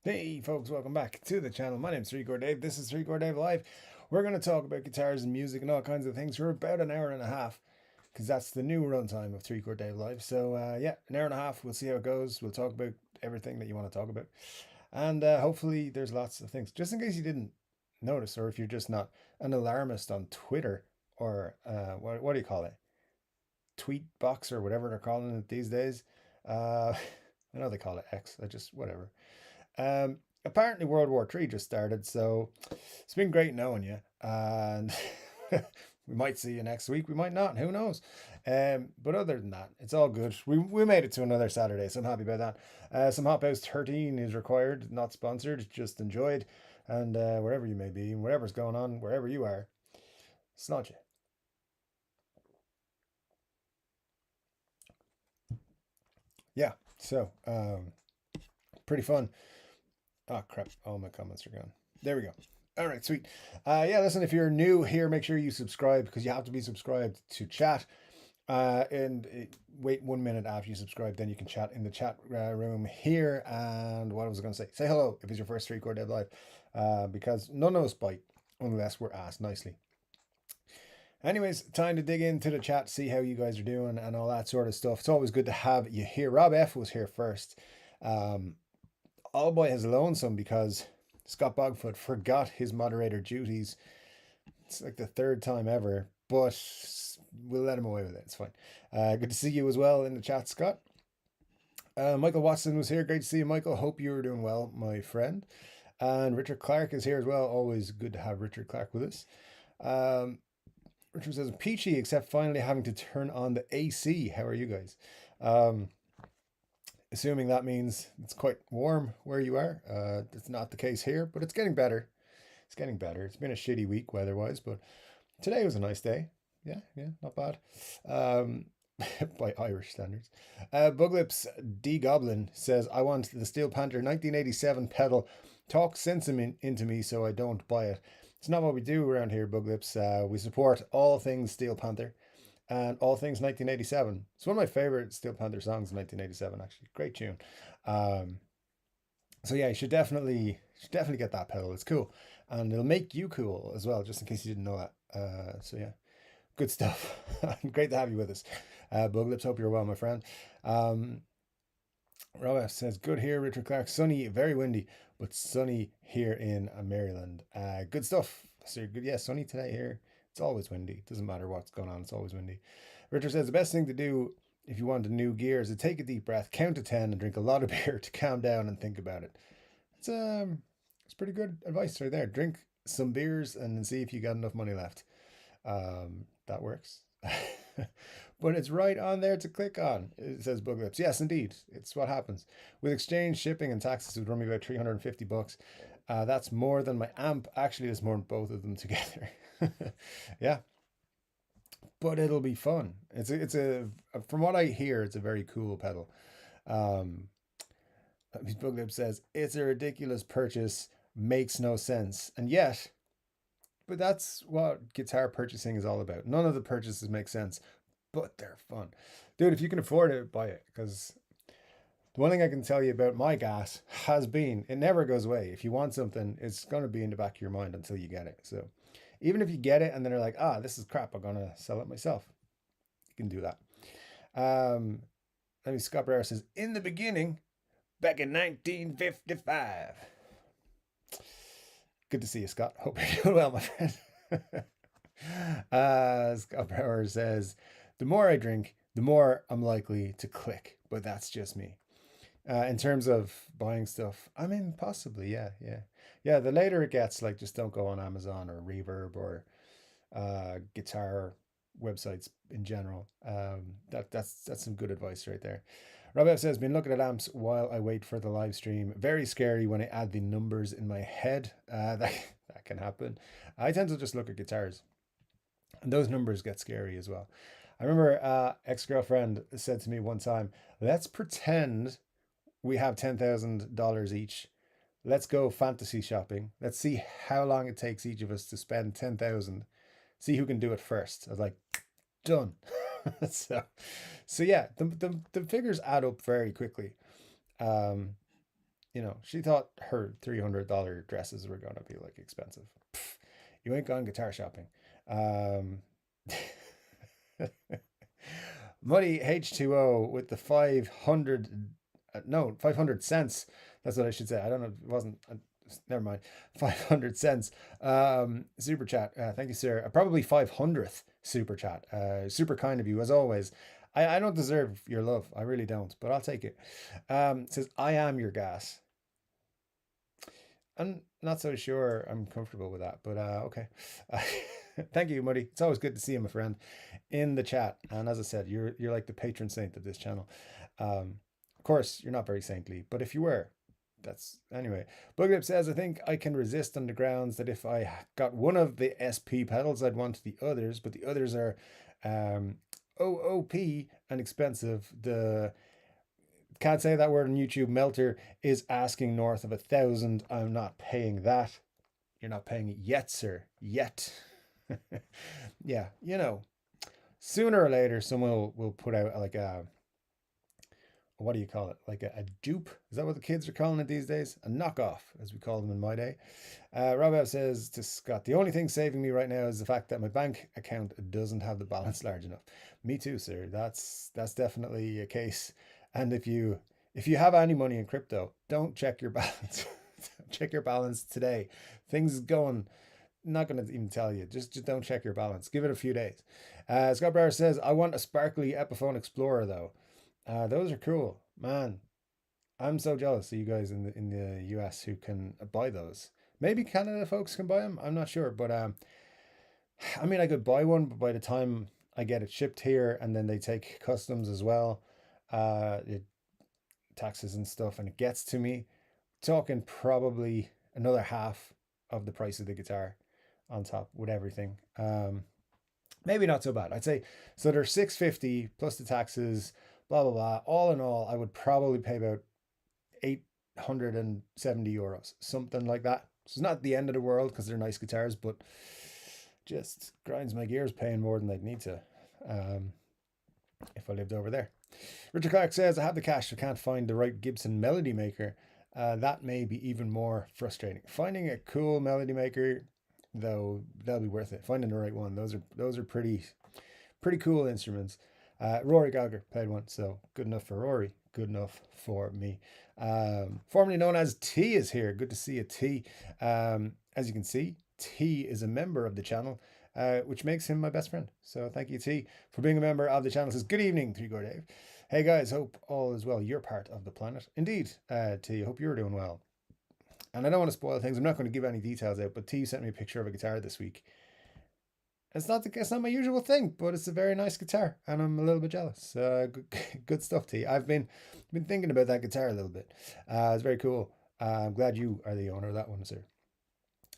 Hey folks, welcome back to the channel. My name's Chord Dave. This is Chord Dave Live. We're going to talk about guitars and music and all kinds of things for about an hour and a half because that's the new runtime of Chord Dave Live. So yeah, an hour and a half. We'll see how it goes. We'll talk about everything that you want to talk about. And hopefully there's lots of things. Just in case you didn't notice, or if you're just not an alarmist on Twitter or what do you call it? Tweet box or whatever they're calling it these days. Uh, I know they call it X. I just, whatever. Apparently World War III just started, so it's been great knowing you. And we might see you next week. We might not. Who knows? But other than that, it's all good. We made it to another Saturday, so I'm happy about that. Some Hop House 13 is required, not sponsored, just enjoyed. And wherever you may be, whatever's going on, wherever you are, snodge it. Yeah, so pretty fun. Oh crap, all my comments are gone. There we go. All right, sweet. Yeah, listen, if you're new here, make sure you subscribe because you have to be subscribed to chat. Wait 1 minute after you subscribe, then you can chat in the chat room here. And what I was going to say, say hello if it's your first Chord Dave Live, because none of us bite unless we're asked nicely. Anyways, time to dig into the chat, see how you guys are doing and all that sort of stuff. It's always good to have you here. Rob F was here first. All Boy has lonesome because Scott Bogfoot forgot his moderator duties. It's like the third time ever, but we'll let him away with it. It's fine. Good to see you as well in the chat, Scott. Michael Watson was here. Great to see you, Michael. Hope you are doing well, my friend. And Richard Clark is here as well. Always good to have Richard Clark with us. Richard says, peachy, except finally having to turn on the AC. How are you guys? Assuming that means it's quite warm where you are. It's not the case here, but it's getting better. It's getting better. It's been a shitty week weather-wise, but today was a nice day. Yeah, not bad. By Irish standards. Buglips D Goblin says, I want the Steel Panther 1987 pedal. Talk sense into me so I don't buy it. It's not what we do around here, Buglips. We support all things Steel Panther and all things 1987. It's one of my favorite Steel Panther songs in 1987, actually. Great tune. So yeah, you should definitely get that pedal. It's cool. And it'll make you cool as well, just in case you didn't know that. So yeah, good stuff. Great to have you with us. Buglips, hope you're well, my friend. Rob says, good here, Richard Clark. Sunny, very windy, but sunny here in Maryland. Good stuff. So good. Yeah, sunny today here. It's always windy. Doesn't matter what's going on. It's always windy. Richard says the best thing to do if you want a new gear is to take a deep breath, count to 10, and drink a lot of beer to calm down and think about it. It's pretty good advice right there. Drink some beers and see if you got enough money left. That works. But it's right on there to click on. It says Buglips. Yes, indeed. It's what happens. With exchange, shipping, and taxes, it would run me about $350. That's more than my amp. Actually, it's more than both of them together. Yeah, but it'll be fun. From what I hear, it's a very cool pedal. Buglips says it's a ridiculous purchase, makes no sense, and yet, but that's what guitar purchasing is all about. None of the purchases make sense, but they're fun. Dude, if you can afford it, buy it. Because the one thing I can tell you about my gas has been, it never goes away. If you want something, it's going to be in the back of your mind until you get it. So even if you get it and then you're like, this is crap, I'm going to sell it myself. You can do that. Scott Barrera says, in the beginning, back in 1955. Good to see you, Scott. Hope you're doing well, my friend. Scott Brower says, the more I drink, the more I'm likely to click, but that's just me. In terms of buying stuff, I mean, possibly, yeah. The later it gets, like, just don't go on Amazon or Reverb or guitar websites in general. That's some good advice right there. Rob says, been looking at amps while I wait for the live stream. Very scary when I add the numbers in my head. That can happen. I tend to just look at guitars, and those numbers get scary as well. I remember ex-girlfriend said to me one time, let's pretend we have $10,000 each. Let's go fantasy shopping. Let's see how long it takes each of us to spend 10,000. See who can do it first. I was like, done. So yeah, the figures add up very quickly. You know, she thought her $300 dresses were gonna be like expensive. Pff, you ain't gone guitar shopping. Um, Muddy H2O with the 500, no, 500 cents. That's what I should say. I don't know. It wasn't, never mind. 500 cents. Super chat. Thank you, sir. Probably 500th super chat. Super kind of you, as always. I don't deserve your love. I really don't, but I'll take it. It says, I am your gas. I'm not so sure I'm comfortable with that, but okay. Thank you, Muddy. It's always good to see you, my friend, in the chat. And as I said, you're like the patron saint of this channel. Of course, you're not very saintly, but if you were, that's anyway. Buglip says, I think I can resist on the grounds that if I got one of the SP pedals, I'd want the others, but the others are OOP and expensive. The can't say that word on YouTube. Melter is asking north of 1,000. I'm not paying that. You're not paying it yet, sir. Yet. Yeah, you know, sooner or later, someone will put out like a, what do you call it? Like a dupe? Is that what the kids are calling it these days? A knockoff, as we called them in my day. Rob says to Scott, the only thing saving me right now is the fact that my bank account doesn't have the balance large enough. Me too, sir. That's definitely a case. And if you have any money in crypto, don't check your balance. Check your balance today. Things going, not going to even tell you. Just don't check your balance. Give it a few days. Scott Brower says, I want a sparkly Epiphone Explorer though. Those are cool, man. I'm so jealous of you guys in the US who can buy those. Maybe Canada folks can buy them. I'm not sure, but I mean, I could buy one, but by the time I get it shipped here, and then they take customs as well, it, taxes and stuff, and it gets to me, talking probably another half of the price of the guitar on top with everything. Maybe not so bad. I'd say so. They're 650 plus the taxes, blah blah blah. All in all, I would probably pay about 870 euros, something like that. So it's not the end of the world because they're nice guitars, but just grinds my gears paying more than they'd need to if I lived over there. Richard Clark says, I have the cash, I can't find the right Gibson melody maker. That may be even more frustrating. Finding a cool melody maker, though, that'll be worth it. Finding the right one, those are pretty cool instruments. Rory Gallagher played one, so good enough for Rory, good enough for me. Formerly known as T is here. Good to see you, T. As you can see, T is a member of the channel, which makes him my best friend. So thank you, T, for being a member of the channel. Says, good evening, Three Chord Dave. Hey guys, hope all is well. You're part of the planet. Indeed, T, hope you're doing well. And I don't want to spoil things. I'm not going to give any details out, but T sent me a picture of a guitar this week. It's not my usual thing, but it's a very nice guitar, and I'm a little bit jealous. Good stuff, T. I've been thinking about that guitar a little bit. It's very cool. I'm glad you are the owner of that one, sir.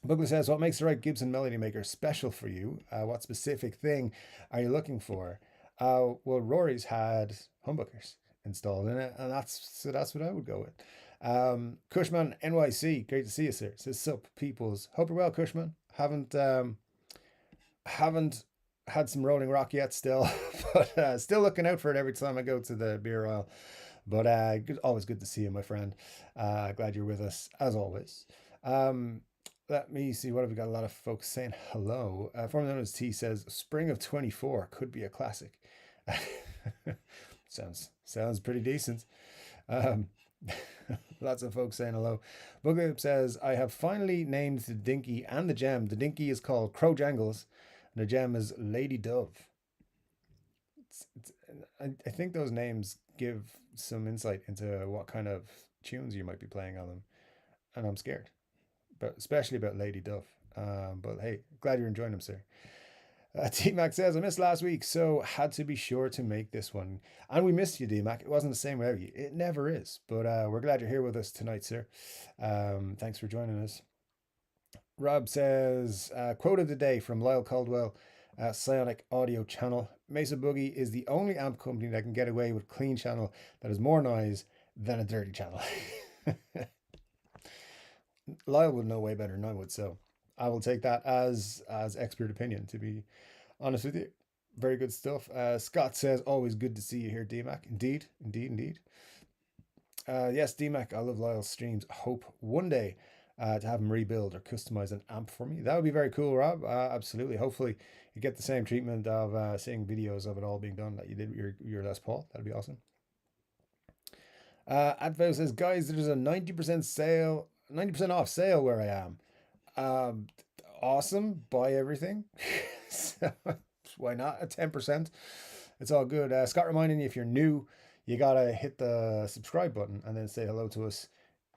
Bugler says, what makes the right Gibson melody maker special for you? What specific thing are you looking for? Well, Rory's had humbuckers installed in it, and that's what I would go with. Cushman NYC, great to see you, sir. Says, sup, peoples. Hope you're well, Cushman. Haven't had some Rolling Rock yet still, but still looking out for it every time I go to the beer aisle. But always good to see you, my friend. Glad you're with us, as always. Let me see, what have we got? A lot of folks saying hello. Formerly known as T says, spring of 24 could be a classic. Sounds pretty decent. Lots of folks saying hello. Bugler says, I have finally named the Dinky and the gem. The Dinky is called Crow Jangles, and the gem is Lady Dove. I think those names give some insight into what kind of tunes you might be playing on them, and I'm scared, but especially about Lady Dove. But hey, glad you're enjoying them, sir. T-Mac says, I missed last week, so had to be sure to make this one. And we missed you, D-Mac. It wasn't the same without you. It never is. But we're glad you're here with us tonight, sir. Thanks for joining us. Rob says, quote of the day from Lyle Caldwell, Psionic Audio Channel. Mesa Boogie is the only amp company that can get away with clean channel that has more noise than a dirty channel. Lyle would know way better than I would, so I will take that as expert opinion, to be honest with you. Very good stuff. Scott says, always good to see you here, DMAC. Indeed. Yes, DMAC, I love Lyle's streams. Hope one day to have him rebuild or customize an amp for me. That would be very cool, Rob. Absolutely. Hopefully, you get the same treatment of seeing videos of it all being done that you did with your Les Paul. That'd be awesome. Advo says, guys, there's a 90% sale, 90% off sale where I am. Um, awesome. Buy everything. So, why not a 10%? It's all good. Scott reminding you, if you're new, you gotta hit the subscribe button and then say hello to us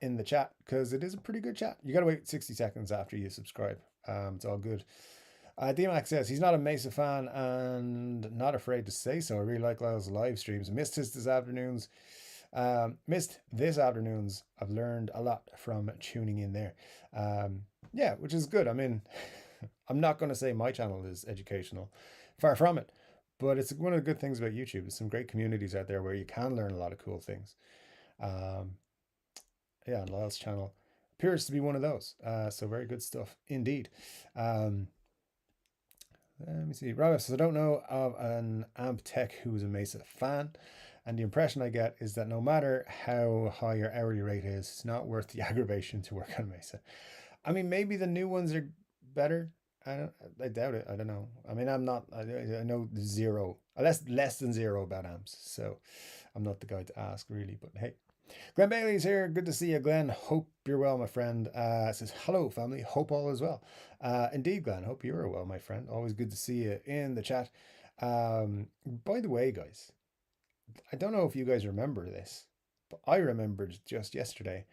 in the chat, because it is a pretty good chat. You gotta wait 60 seconds after you subscribe. It's all good. DMAX says he's not a Mesa fan and not afraid to say so. I really like Lyle's live streams. Missed this afternoon's. Missed this afternoon's. I've learned a lot from tuning in there. Yeah, which is good. I mean, I'm not going to say my channel is educational, far from it, but it's one of the good things about YouTube. There's some great communities out there where you can learn a lot of cool things. Yeah, Lyle's channel appears to be one of those. So very good stuff indeed. Let me see. Robert says, I don't know of an amp tech who's a Mesa fan, and the impression I get is that no matter how high your hourly rate is, it's not worth the aggravation to work on Mesa. I mean, maybe the new ones are better. I doubt it. I don't know. I mean, I know zero, less than zero about amps, so I'm not the guy to ask really. But hey, Glenn Bailey's here. Good to see you, Glenn. Hope you're well, my friend. Says hello, family. Hope all is well. Indeed, Glenn. Hope you're well, my friend. Always good to see you in the chat. By the way, guys, I don't know if you guys remember this, but I remembered just yesterday.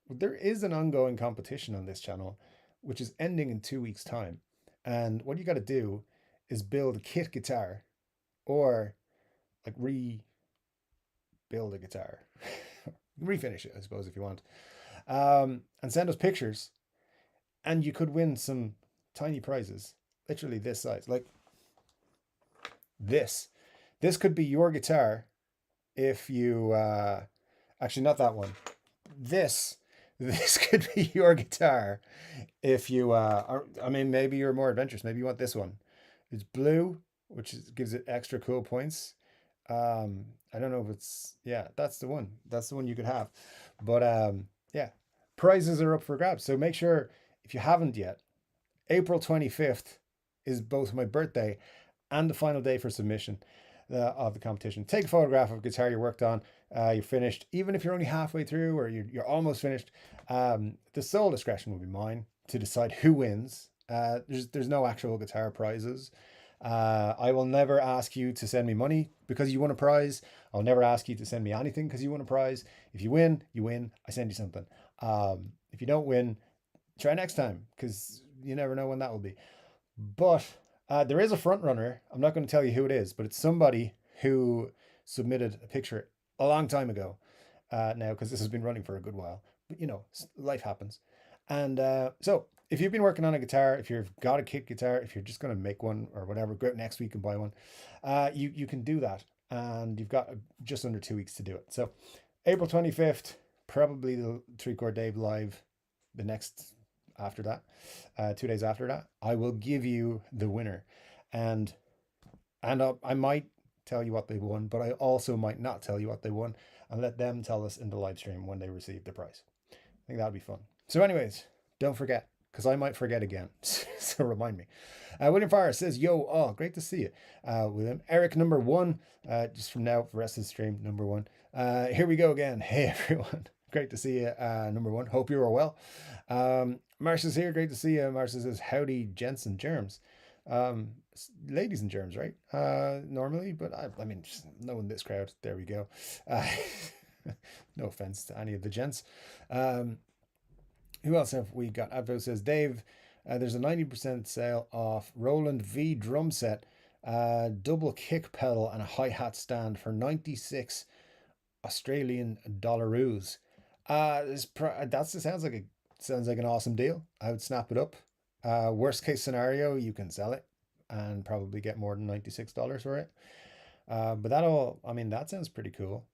There is an ongoing competition on this channel, which is ending in 2 weeks' time. And what you got to do is build a kit guitar, or like rebuild a guitar, refinish it, I suppose, if you want, and send us pictures. And you could win some tiny prizes, literally this size, like this. This could be your guitar if you, actually not that one. This could be your guitar if you are, I mean, maybe you're more adventurous. Maybe you want this one. It's blue, which gives it extra cool points. I don't know if it's, yeah, that's the one. That's the one you could have. But yeah, prizes are up for grabs. So make sure, if you haven't yet, April 25th is both my birthday and the final day for submission of the competition. Take a photograph of a guitar you worked on. You're finished, even if you're only halfway through or you're almost finished. The sole discretion will be mine to decide who wins. There's no actual guitar prizes. I will never ask you to send me money because you won a prize. I'll never ask you to send me anything because you won a prize. If you win, you win. I send you something. If you don't win, try next time, because you never know when that will be. But there is a front runner. I'm not going to tell you who it is, but it's somebody who submitted a picture a long time ago now, because this has been running for a good while. But you know, life happens. And so if you've been working on a guitar, if you've got a kit guitar, if you're just going to make one or whatever, go out next week and buy one. You can do that, and you've got just under 2 weeks to do it. So April 25th, probably the 3-Chord Dave live. The next after that, 2 days after that, I will give you the winner, and I might tell you what they won, but I also might not tell you what they won and let them tell us in the live stream when they receive the prize. I think that'd be fun. So anyways, don't forget, because I might forget again. So remind me. William Farr says, yo, oh, great to see you, William. Eric, number one, just from now for the rest of the stream, number one. Here we go again. Hey, everyone. Great to see you, number one. Hope you are well. Marcia's here. Great to see you. Marcia says, howdy, gents and germs. Ladies and germs, right? Normally, but I mean, just knowing this crowd, there we go. No offense to any of the gents. Who else have we got? Advo says, Dave, there's a 90% sale off Roland V drum set, double kick pedal and a hi-hat stand for 96 Australian dollaroos. That sounds like an awesome deal. I would snap it up. Worst case scenario, you can sell it and probably get more than $96 for it. But that sounds pretty cool.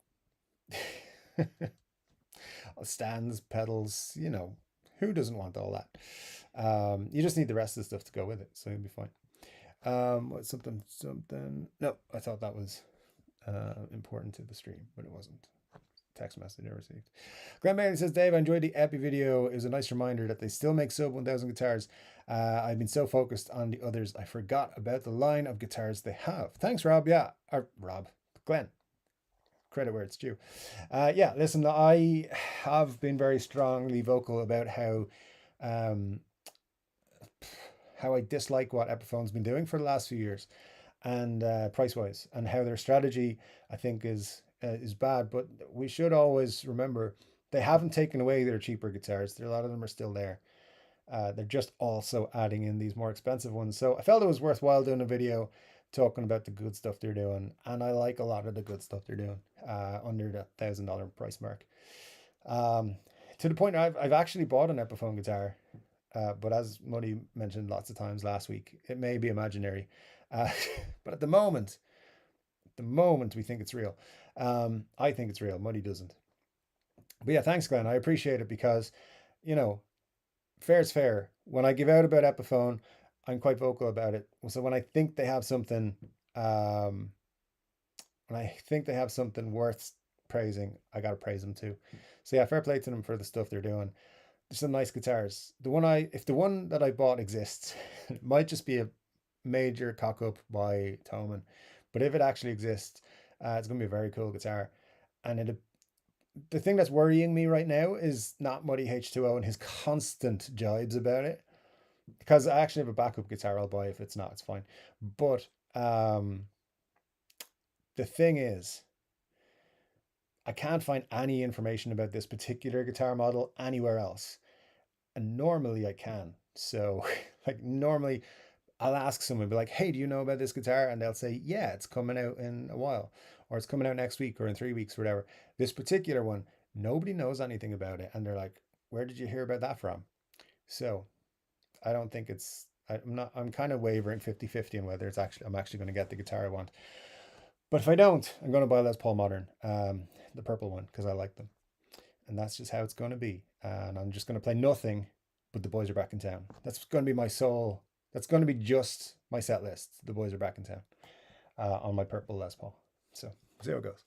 Stands, pedals, you know, who doesn't want all that? You just need the rest of the stuff to go with it, so you'll be fine. What's something? No, I thought that was important to the stream, but it wasn't. text message I received. Glenn Bailey says, Dave, I enjoyed the Epi video. It was a nice reminder that they still make sub 1000 guitars. I've been so focused on the others, I forgot about the line of guitars they have. Thanks, Rob. Yeah, or Rob, Glenn. Credit where it's due. Yeah, listen, I have been very strongly vocal about um, how I dislike what Epiphone's been doing for the last few years, and price wise, and how their strategy I think is bad. But we should always remember they haven't taken away their cheaper guitars. A lot of them are still there. They're just also adding in these more expensive ones. So I felt it was worthwhile doing a video talking about the good stuff they're doing, and I like a lot of the good stuff they're doing under the $1,000 price mark. To the point I've actually bought an Epiphone guitar, but as Muddy mentioned lots of times last week, it may be imaginary. But at the moment we think it's real. I think it's real. Muddy doesn't. But yeah, thanks, Glenn. I appreciate it because, you know, fair's fair. When I give out about Epiphone, I'm quite vocal about it. So when I think they have something, worth praising, I gotta praise them too. So yeah, fair play to them for the stuff they're doing. There's some nice guitars. If the one that I bought exists, it might just be a major cock up by Thomann, but if it actually exists, it's gonna be a very cool guitar. And the thing that's worrying me right now is not Muddy H2O and his constant jibes about it, because I actually have a backup guitar I'll buy if it's not, it's fine. But the thing is, I can't find any information about this particular guitar model anywhere else. And normally I can. So like normally I'll ask someone, be like, hey, do you know about this guitar? And they'll say, yeah, it's coming out in a while, or it's coming out next week or in 3 weeks, or whatever. This particular one, nobody knows anything about it. And they're like, where did you hear about that from? So I don't think I'm kind of wavering 50-50 on whether I'm actually going to get the guitar I want. But if I don't, I'm going to buy Les Paul Modern, the purple one, because I like them. And that's just how it's going to be. And I'm just going to play nothing but The Boys Are Back in Town. That's going to be my soul. That's going to be just my set list. The Boys Are Back in Town on my purple Les Paul. So see how it goes.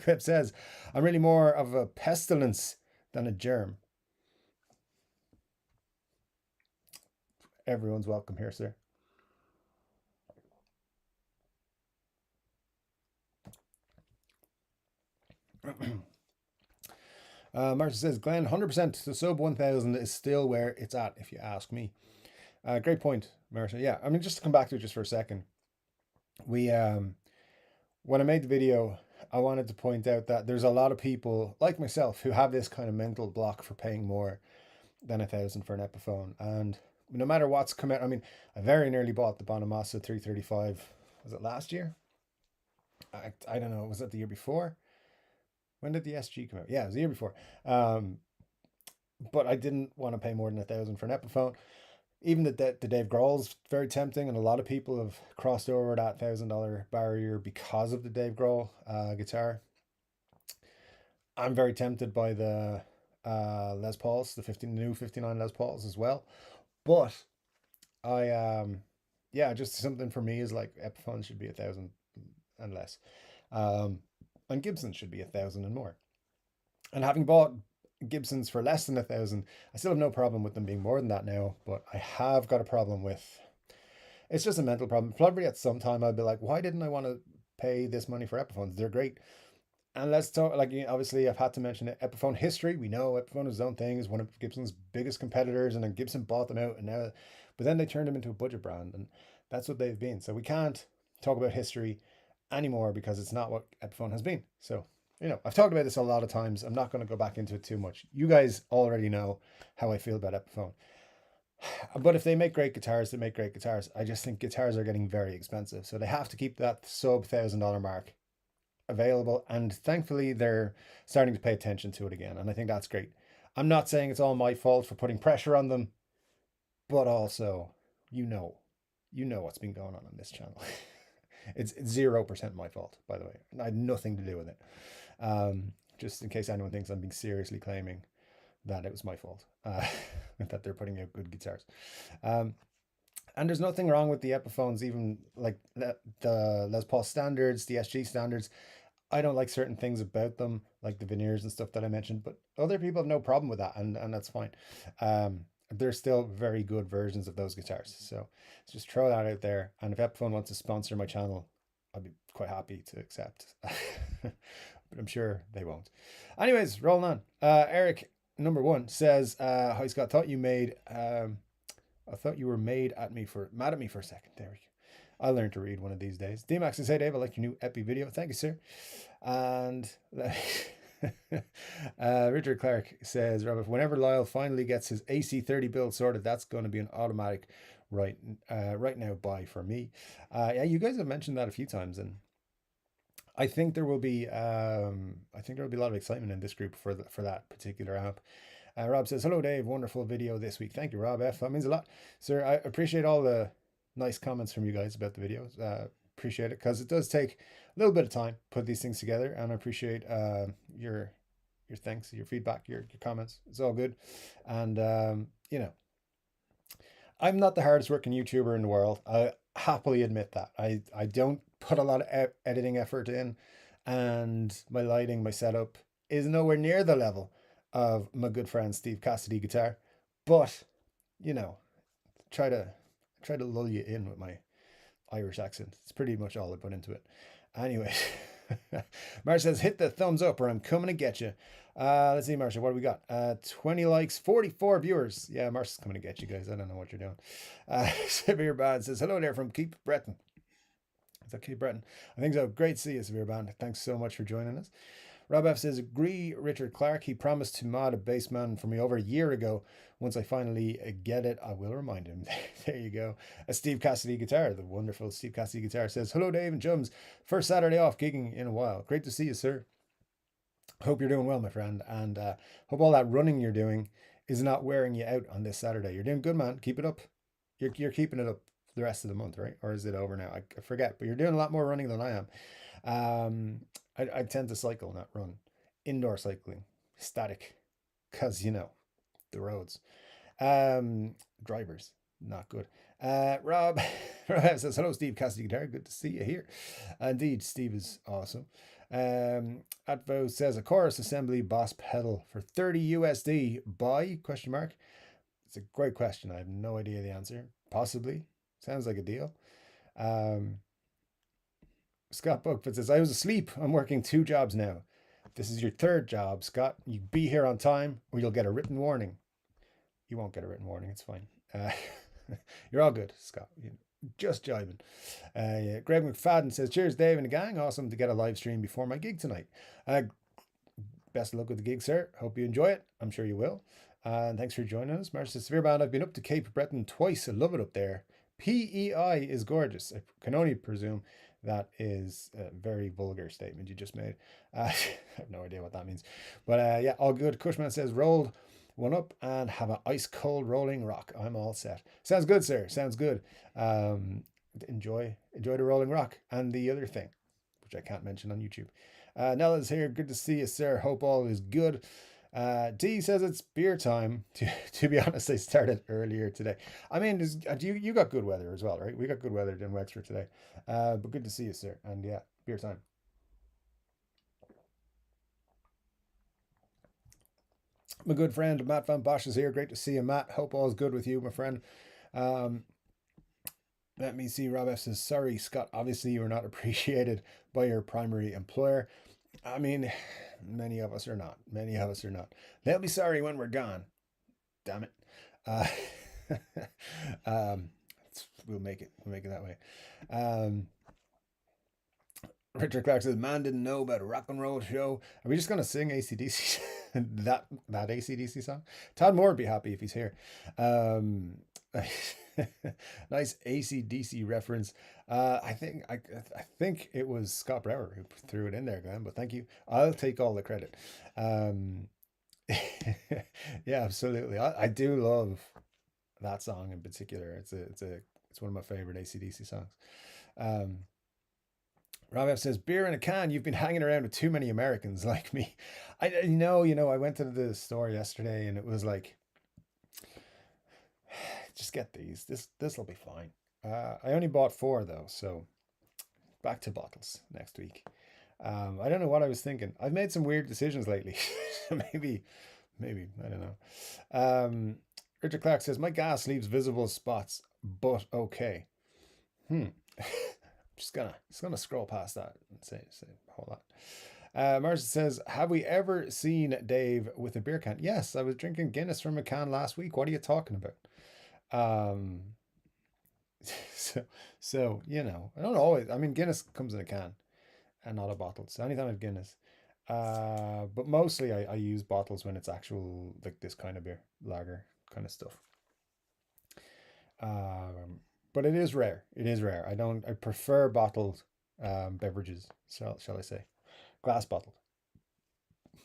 Clip says, I'm really more of a pestilence than a germ. Everyone's welcome here, sir. Marcia says, Glenn, 100%. The sub 1000 is still where it's at, if you ask me. Great point, Marcia. Yeah, I mean, just to come back to it just for a second. We, when I made the video, I wanted to point out that there's a lot of people like myself who have this kind of mental block for paying more than 1,000 for an Epiphone. And no matter what's come out, I mean, I very nearly bought the Bonamassa 335. Was it last year? I don't know. Was it the year before? When did the SG come out? Yeah, it was the year before. But I didn't want to pay more than 1,000 for an Epiphone. Even the Dave Grohl's very tempting, and a lot of people have crossed over that $1,000 barrier because of the Dave Grohl guitar. I'm very tempted by the Les Pauls, the new 59 Les Pauls as well. But yeah, just something for me is like Epiphones should be 1,000 and less. And Gibsons should be 1,000 and more. And having bought Gibsons for less than 1,000, I still have no problem with them being more than that now, but I have got a problem with, it's just a mental problem. Probably at some time I'll be like, why didn't I want to pay this money for Epiphones? They're great. And let's talk, like, obviously I've had to mention it, Epiphone history. We know Epiphone is his own thing, is one of Gibson's biggest competitors, and then Gibson bought them out, and now, but then they turned them into a budget brand, and that's what they've been. So we can't talk about history anymore because it's not what Epiphone has been. So, I've talked about this a lot of times. I'm not going to go back into it too much. You guys already know how I feel about Epiphone. But if they make great guitars, they make great guitars. I just think guitars are getting very expensive. So they have to keep that sub $1,000 mark available. And thankfully, they're starting to pay attention to it again. And I think that's great. I'm not saying it's all my fault for putting pressure on them, but also, you know what's been going on this channel. It's 0% my fault, by the way. I had nothing to do with it. Just in case anyone thinks I'm being seriously claiming that it was my fault, that they're putting out good guitars. And there's nothing wrong with the Epiphones, even like the Les Paul standards, the SG standards. I don't like certain things about them, like the veneers and stuff that I mentioned, but other people have no problem with that, and that's fine. They're still very good versions of those guitars. So just throw that out there. And if Epiphone wants to sponsor my channel, I'd be quite happy to accept. But I'm sure they won't. Anyways, rolling on. Eric number one says, "Hi Scott, I thought you were mad at me for a second. There we go. I'll learn to read one of these days." D-Max says, "Hey Dave, I like your new Epi video. Thank you, sir." And Richard Clark says, "Robert, whenever Lyle finally gets his AC30 build sorted, that's going to be an automatic right now buy for me." Yeah, you guys have mentioned that a few times, and I think there will be a lot of excitement in this group for that particular app. Rob says, "Hello, Dave. Wonderful video this week." Thank you, Rob F. That means a lot, sir. I appreciate all the nice comments from you guys about the videos. Appreciate it, because it does take a little bit of time to put these things together, and I appreciate your thanks, your feedback, your comments. It's all good, and I'm not the hardest working YouTuber in the world. I happily admit that. I don't put a lot of editing effort in, and my lighting, my setup is nowhere near the level of my good friend Steve Cassidy guitar. But you know, try to lull you in with my Irish accent. It's pretty much all I put into it. Anyway, Marcia says, "Hit the thumbs up or I'm coming to get you." Let's see, Marcia, what do we got? 20 likes, 44 viewers. Yeah, Marcia's coming to get you guys. I don't know what you're doing. Severe Band says, "Hello there from Cape Breton." Is that Cape Breton? I think so. Great to see you, Severe Band. Thanks so much for joining us. Rob F says, "Agree, Richard Clark. He promised to mod a bass man for me over a year ago. Once I finally get it, I will remind him." There you go. A Steve Cassidy guitar, the wonderful Steve Cassidy guitar, says, "Hello, Dave and Chums. First Saturday off gigging in a while. Great to see you, sir. Hope you're doing well, my friend, and hope all that running you're doing is not wearing you out on this Saturday. You're doing good, man. Keep it up. You're keeping it up the rest of the month, right? Or is it over now? I forget, but you're doing a lot more running than I am. I tend to cycle, not run. Indoor cycling, static, because the roads. Drivers, not good. Rob, Rob says, "Hello, Steve Cassidy Guitar. Good to see you here." Indeed, Steve is awesome. Atvo says, "A chorus assembly Boss pedal for 30 USD. Buy? Question mark. It's a great question. I have no idea the answer. Possibly. Sounds like a deal. Scott Buckford says, "I was asleep. I'm working 2 jobs now." This is your 3rd job, Scott. You be here on time or you'll get a written warning. You won't get a written warning. It's fine. You're all good, Scott. Just jibing. Yeah. Greg McFadden says, "Cheers, Dave and the gang. Awesome to get a live stream before my gig tonight. Best of luck with the gig, sir. Hope you enjoy it. I'm sure you will. And thanks for joining us." Marcia says, "Severe Band, I've been up to Cape Breton twice. I love it up there. PEI is gorgeous." I can only presume that is a very vulgar statement you just made. I have no idea what that means. But yeah, all good. Cushman says, "Rolled one up and have an ice cold rolling rock. I'm all set." Sounds good, sir. Sounds good. Enjoy the rolling rock and the other thing, which I can't mention on YouTube. Nella's here. "Good to see you, sir. Hope all is good." D says it's beer time. To be honest, I started earlier today. I mean, you got good weather as well, right? We got good weather in Wexford today. But good to see you, sir. And yeah, beer time. My good friend Matt Van Bosch is here. Great to see you, Matt. Hope all is good with you, my friend. Let me see. Rob F says, "Sorry, Scott. Obviously, you are not appreciated by your primary employer." I mean, many of us are not. Many of us are not. They'll be sorry when we're gone. Damn it. Uh, um, we'll make it. We'll make it that way. Richard Clark says, "Man didn't know about a rock and roll show." Are we just going to sing AC/DC? that AC/DC song? Todd Moore would be happy if he's here. Nice AC/DC reference. I think it was Scott Brower who threw it in there, Glenn, but thank you. I'll take all the credit. Yeah, absolutely. I do love that song in particular. It's one of my favorite AC/DC songs. Rob F says, "Beer in a can. You've been hanging around with too many Americans like me." I I went to the store yesterday and it was like, just get these. This will be fine. I only bought 4 though, so back to bottles next week. I don't know what I was thinking. I've made some weird decisions lately. Maybe, I don't know. Richard Clark says, my gas leaves visible spots, but okay. Hmm. just gonna scroll past that and say hold on. Marcia says, have we ever seen Dave with a beer can? Yes, I was drinking Guinness from a can last week. What are you talking about? Um, so, so I don't always. I mean, Guinness comes in a can and not a bottle. So anytime I have Guinness, but mostly I use bottles when it's actual like this kind of beer, lager kind of stuff. Um, but it is rare. It is rare. I don't. I prefer bottled beverages. Shall I say, glass bottled,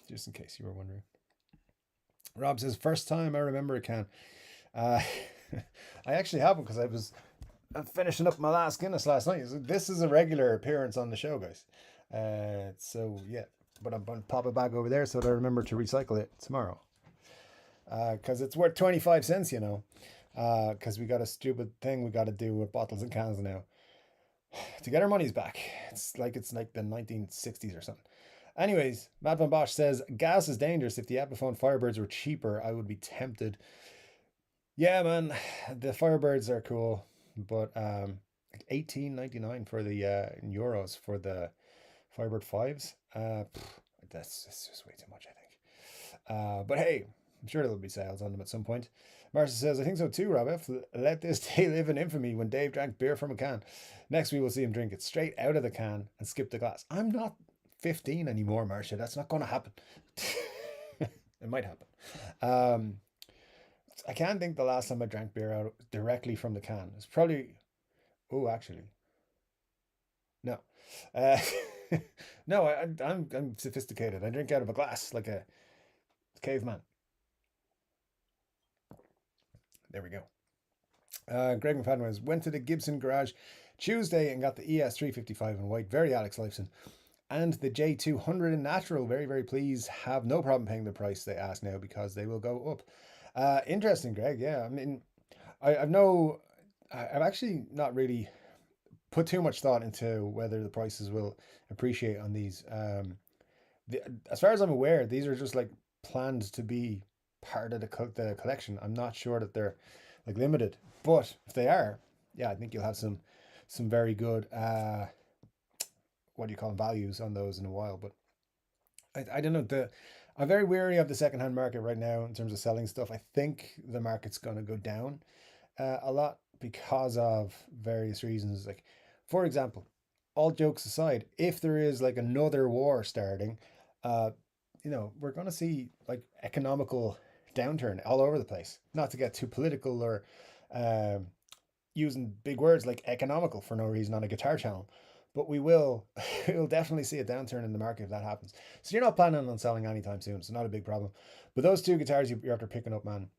just in case you were wondering. Rob says, first time I remember a can. Uh, I actually haven't because I'm finishing up my last Guinness last night. So this is a regular appearance on the show, guys. So yeah, but I'm going to pop it back over there so that I remember to recycle it tomorrow. Because it's worth 25 cents, because we got a stupid thing we got to do with bottles and cans now to get our monies back. It's like the 1960s or something. Anyways, Matt Van Bosch says, gas is dangerous. If the Epiphone Firebirds were cheaper, I would be tempted. Yeah, man, the Firebirds are cool, but like 18.99 for the in euros for the Firebird 5s. That's just way too much, I think. But hey, I'm sure there'll be sales on them at some point. Marcia says, I think so too, Rob F. Let this day live in infamy when Dave drank beer from a can. Next, we will see him drink it straight out of the can and skip the glass. I'm not 15 anymore, Marcia. That's not going to happen. It might happen. Um, I can't think the last time I drank beer out directly from the can. It's probably, oh, actually, no. Uh, no, I'm sophisticated. I drink out of a glass like a caveman. There we go. Greg McFadden went to the Gibson garage Tuesday and got the ES355 in white. Very Alex Lifeson. And the J200 in natural. Very, very pleased. Have no problem paying the price they ask now because they will go up. Interesting, Greg. Yeah, I mean, I've actually not really put too much thought into whether the prices will appreciate on these. As far as I'm aware, these are just like planned to be part of the collection. I'm not sure that they're like limited, but if they are, yeah, I think you'll have some very good what do you call them, values on those in a while. But I don't know, I'm very weary of the secondhand market right now in terms of selling stuff. I think the market's going to go down a lot because of various reasons. Like, for example, all jokes aside, if there is like another war starting, uh, we're going to see like economical downturn all over the place. Not to get too political or um, using big words like economical for no reason on a guitar channel, but we'll definitely see a downturn in the market if that happens. So you're not planning on selling anytime soon, so not a big problem. But those two guitars you're after picking up, man,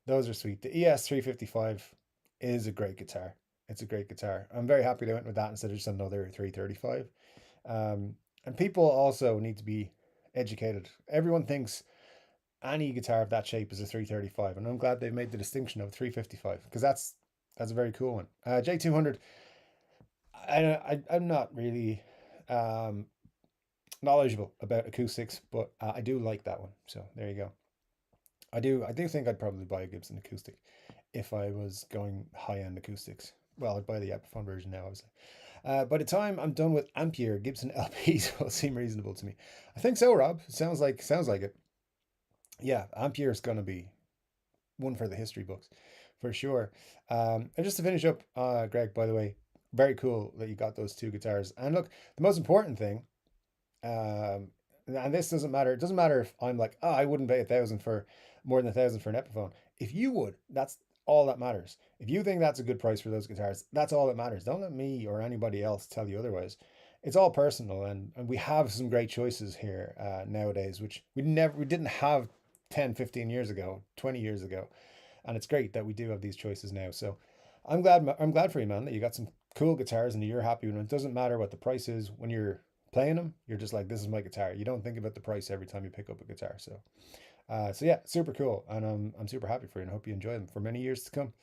those are sweet. The ES355 is a great guitar. It's a great guitar. I'm very happy they went with that instead of just another 335. And people also need to be educated. Everyone thinks any guitar of that shape is a 335, and I'm glad they've made the distinction of 355 because that's a very cool one. J200, I'm not really um, knowledgeable about acoustics, but I do like that one. So there you go. I do think I'd probably buy a Gibson acoustic if I was going high end acoustics. Well, I'd buy the Epiphone version now, obviously. By the time I'm done with Ampere, Gibson LPs will seem reasonable to me. I think so, Rob. Sounds like it. Yeah, Ampere is gonna be one for the history books, for sure. And just to finish up, Greg, by the way, very cool that you got those two guitars. And look, the most important thing, um, and this doesn't matter. It doesn't matter if I'm like, oh, I wouldn't pay 1,000 for more than 1,000 for an Epiphone. If you would, that's all that matters. If you think that's a good price for those guitars, that's all that matters. Don't let me or anybody else tell you otherwise. It's all personal, and we have some great choices here nowadays, which we didn't have 10, 15 years ago, 20 years ago, and it's great that we do have these choices now. So I'm glad for you, man, that you got some cool guitars and you're happy with them. It doesn't matter what the price is when you're playing them. You're just like, this is my guitar. You don't think about the price every time you pick up a guitar. So yeah, super cool, and I'm super happy for you, and I hope you enjoy them for many years to come,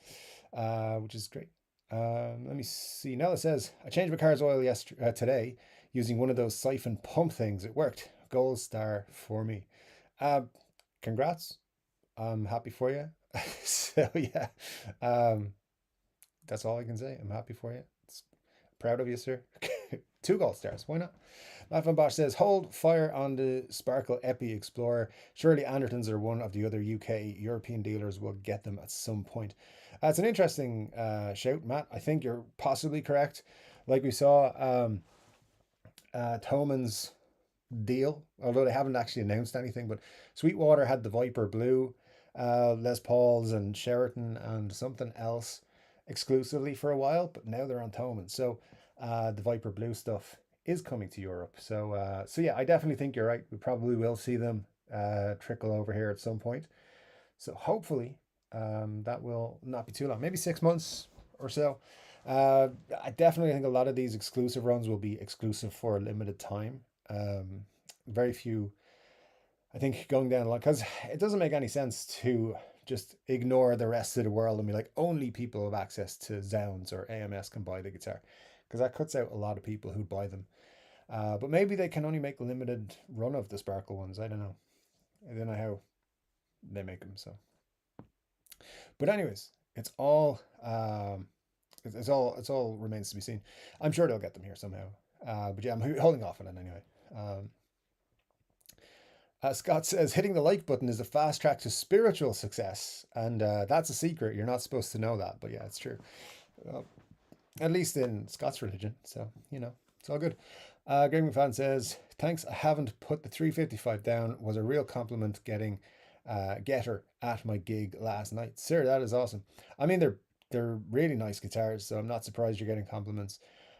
which is great. Let me see. Nella says, I changed my car's oil yesterday, today using one of those siphon pump things. It worked. Gold star for me. Uh, Congrats. I'm happy for you. So yeah, um, that's all I can say. I'm happy for you. It's proud of you, sir. Two gold stars. Why not? Matt Van Bosch says, hold fire on the Sparkle Epi Explorer. Surely Andertons or one of the other UK European dealers will get them at some point. It's an interesting shout, Matt. I think you're possibly correct. Like we saw, Thoman's deal, although they haven't actually announced anything, but Sweetwater had the Viper Blue, Les Pauls and Sheraton and something else exclusively for a while, but now they're on Thoman. So the Viper Blue stuff is coming to Europe. So yeah, I definitely think you're right. We probably will see them trickle over here at some point. So hopefully that will not be too long, maybe 6 months or so. I definitely think a lot of these exclusive runs will be exclusive for a limited time. Um, Very few, I think, going down like, because it doesn't make any sense to just ignore the rest of the world and be like, only people who have access to Zounds or AMS can buy the guitar, because that cuts out a lot of people who buy them. But maybe they can only make a limited run of the Sparkle ones. I don't know. I don't know how they make them. So, but anyways, it's all remains to be seen. I'm sure they'll get them here somehow. But yeah, I'm holding off on it anyway. Scott says hitting the like button is a fast track to spiritual success, and that's a secret. You're not supposed to know that, but yeah, it's true. Uh, at least in Scott's religion, so it's all good. Greg McFadden says, "Thanks. I haven't put the 355 down. Was a real compliment getting Getter at my gig last night, sir. That is awesome. I mean, they're really nice guitars, so I'm not surprised you're getting compliments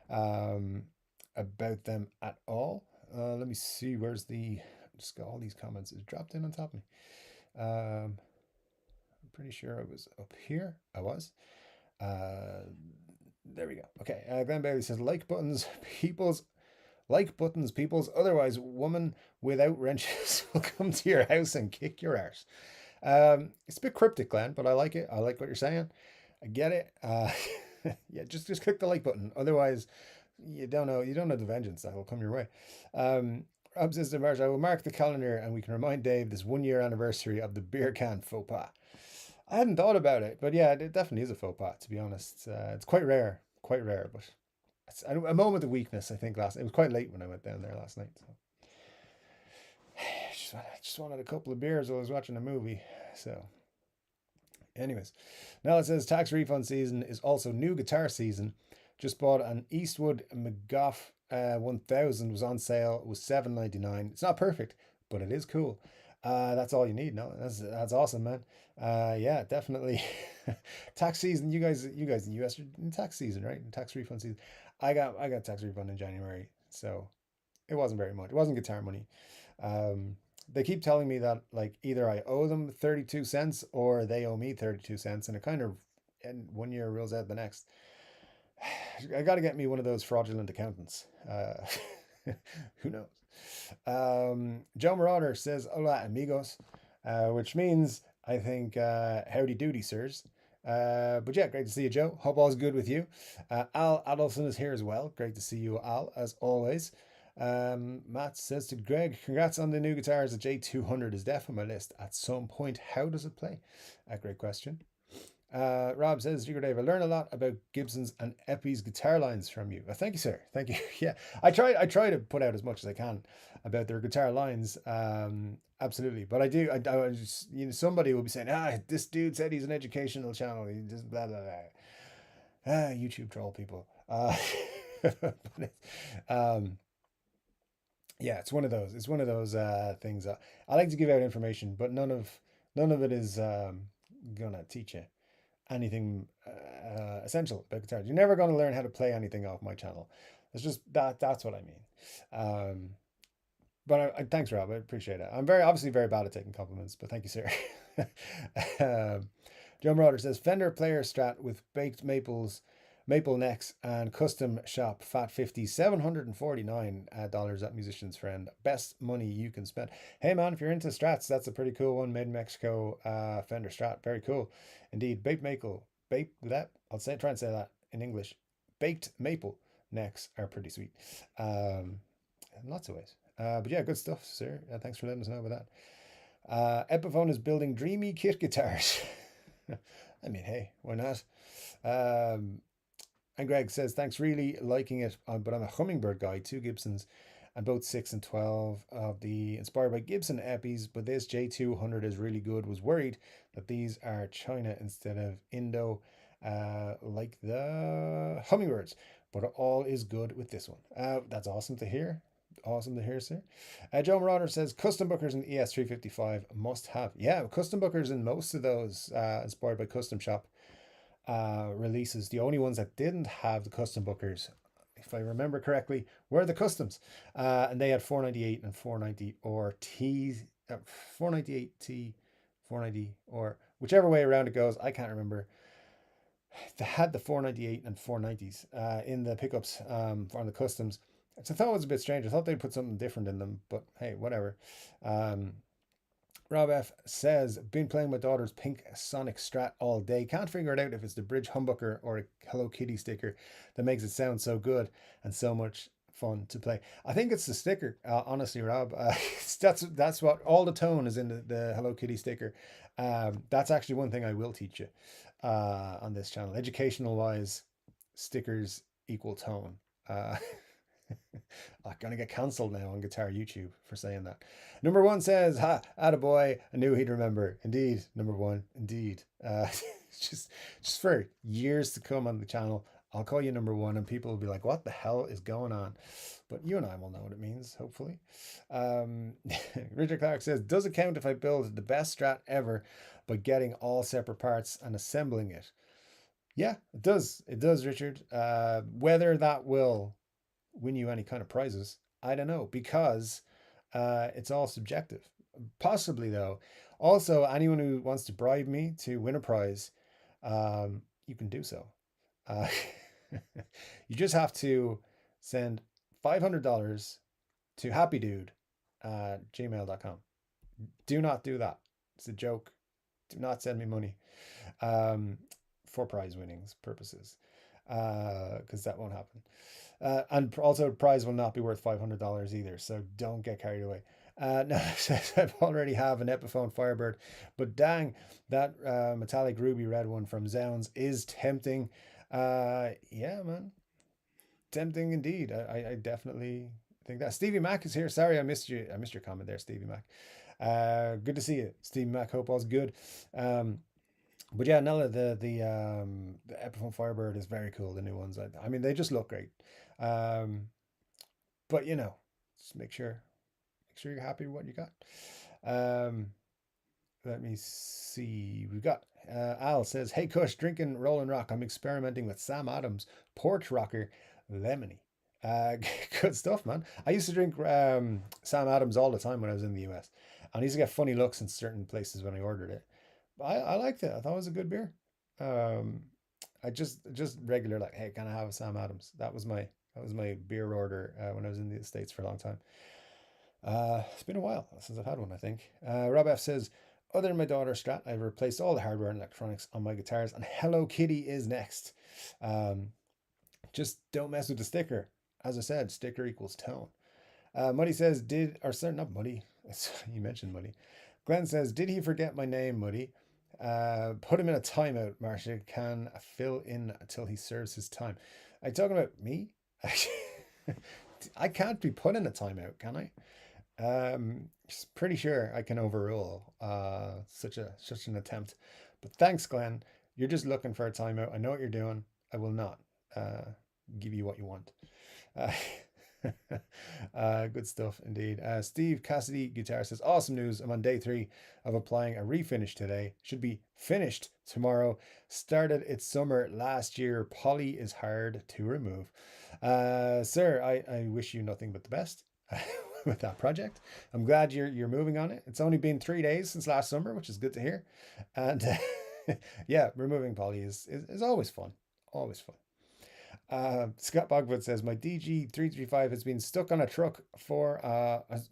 um, about them at all. Let me see. Where's the just got all these comments. It dropped in on top of me. I'm pretty sure I was up here. I was. Uh, there we go. Okay. Glenn Bailey says like buttons, people's. Otherwise, woman without wrenches will come to your house and kick your arse. It's a bit cryptic, Glenn, but I like it. I like what you're saying. I get it. Yeah, just click the like button. Otherwise, you don't know. You don't know the vengeance that will come your way. Rob says to Marge, I will mark the calendar and we can remind Dave this 1 year anniversary of the beer can faux pas. I hadn't thought about it, but yeah, it definitely is a faux pas, to be honest. It's quite rare, but it's a moment of weakness, I think. It was quite late when I went down there last night. So. Just wanted a couple of beers while I was watching a movie. So, anyways, now it says tax refund season is also new guitar season. Just bought an Eastwood McGough 1000, was on sale. It was $7.99. It's not perfect, but it is cool. That's all you need. No, that's awesome, man. Yeah, definitely. Tax season. You guys in the US are in tax season, right? Tax refund season. I got tax refund in January, so it wasn't very much. It wasn't guitar money. They keep telling me that like either I owe them 32 cents or they owe me 32 cents, and it kind of in 1 year rules out the next. I got to get me one of those fraudulent accountants. Who knows? Joe Marauder says, Hola, amigos, which means, I think, howdy doody, sirs. But yeah, great to see you, Joe. Hope all's good with you. Al Adelson is here as well. Great to see you, Al, as always. Matt says to Greg, congrats on the new guitars. The J200 is definitely on my list at some point. How does it play? A great question. Rob says, Jigger Dave, I learned a lot about Gibson's and Epi's guitar lines from you. Thank you, sir. Thank you. Yeah, I try to put out as much as I can about their guitar lines. Absolutely. But I do, I just, somebody will be saying, this dude said he's an educational channel. He just blah, blah, blah. YouTube troll people. But yeah, it's one of those. It's one of those things. I like to give out information, but none of it is gonna teach you anything essential about guitars. You're never going to learn how to play anything off my channel. It's just that's what I mean. But thanks, Rob. I appreciate it. I'm obviously very bad at taking compliments, but thank you, sir. Joe Marauder says Fender player strat with baked maple necks and custom shop fat 50 $749 at Musician's Friend. Best money you can spend. Hey man, if you're into strats, that's a pretty cool one. Made in Mexico, Fender Strat. Very cool indeed. Try and say that. in English. Baked maple necks are pretty sweet. Um, in lots of ways. But yeah, good stuff, sir. Thanks for letting us know about that. Epiphone is building dreamy kit guitars. I mean, hey, why not? Um, and Greg says, thanks, really liking it, but I'm a Hummingbird guy, two Gibsons, and both 6 and 12 of the inspired by Gibson Epis, but this J200 is really good. Was worried that these are China instead of Indo, like the Hummingbirds, but all is good with this one. That's awesome to hear. Awesome to hear, sir. Joe Marauder says custom bookers in ES355 must have. Yeah, custom bookers in most of those inspired by Custom Shop releases. The only ones that didn't have the custom bookers, if I remember correctly, were the customs, and they had 498 and 490 or T, 498 T, 490 or whichever way around it goes. I can't remember. They had the 498 and 490s in the pickups on the customs. So I thought it was a bit strange. I thought they'd put something different in them, but hey, whatever. Um, Rob F says, been playing my daughter's pink Sonic Strat all day. Can't figure it out if it's the Bridge humbucker or a Hello Kitty sticker that makes it sound so good and so much fun to play. I think it's the sticker, honestly, Rob. That's what all the tone is in the Hello Kitty sticker. That's actually one thing I will teach you on this channel. Educational wise, stickers equal tone. I'm gonna get cancelled now on Guitar YouTube for saying that. Number one says, "Ha, attaboy, I knew he'd remember." Indeed, number one, indeed. Just for years to come on the channel, I'll call you number one, and people will be like, "What the hell is going on?" But you and I will know what it means, hopefully. Richard Clark says, "Does it count if I build the best Strat ever by getting all separate parts and assembling it?" Yeah, it does. It does, Richard. Whether that will win you any kind of prizes, I don't know, because it's all subjective. Possibly, though. Also, anyone who wants to bribe me to win a prize, you can do so. Uh, you just have to send $500 to happydude@gmail.com. Do not do that. It's a joke. Do not send me money for prize winnings purposes, because that won't happen. And also, the prize will not be worth $500 either, so don't get carried away. No, I already have an Epiphone Firebird, but dang, that metallic ruby red one from Zounds is tempting. Yeah, man, tempting indeed. I definitely think that. Stevie Mac is here. Sorry, I missed you. I missed your comment there, Stevie Mac. Good to see you, Stevie Mac. Hope all's good. But yeah, no, the Epiphone Firebird is very cool. The new ones, I mean, they just look great. But just make sure you're happy with what you got. Let me see. We've got Al says, "Hey Kush, drinking Rollin' Rock. I'm experimenting with Sam Adams Porch Rocker Lemony." Good stuff, man. I used to drink Sam Adams all the time when I was in the US, and I used to get funny looks in certain places when I ordered it. I liked it. I thought it was a good beer. I just regular, like, hey, can I have a Sam Adams? That was my beer order when I was in the States for a long time. It's been a while since I've had one, I think. Rob F says, other than my daughter's Strat, I've replaced all the hardware and electronics on my guitars, and Hello Kitty is next. Just don't mess with the sticker. As I said, sticker equals tone. Muddy says, not Muddy. You mentioned Muddy. Glenn says, did he forget my name, Muddy? Put him in a timeout. Marcia can fill in until he serves his time. Are you talking about me? I can't be put in a timeout, can I? Pretty sure I can overrule such an attempt. But thanks, Glenn. You're just looking for a timeout. I know what you're doing. I will not give you what you want. Good stuff indeed. Steve Cassidy Guitar says, awesome news. I'm on day 3 of applying a refinish today. Should be finished tomorrow. Started its summer last year. Poly is hard to remove. Sir, I wish you nothing but the best with that project. I'm glad you're moving on it. It's only been 3 days since last summer, which is good to hear. And yeah, removing poly is always fun. Always fun. Scott Bogwood says, my DG335 has been stuck on a truck for,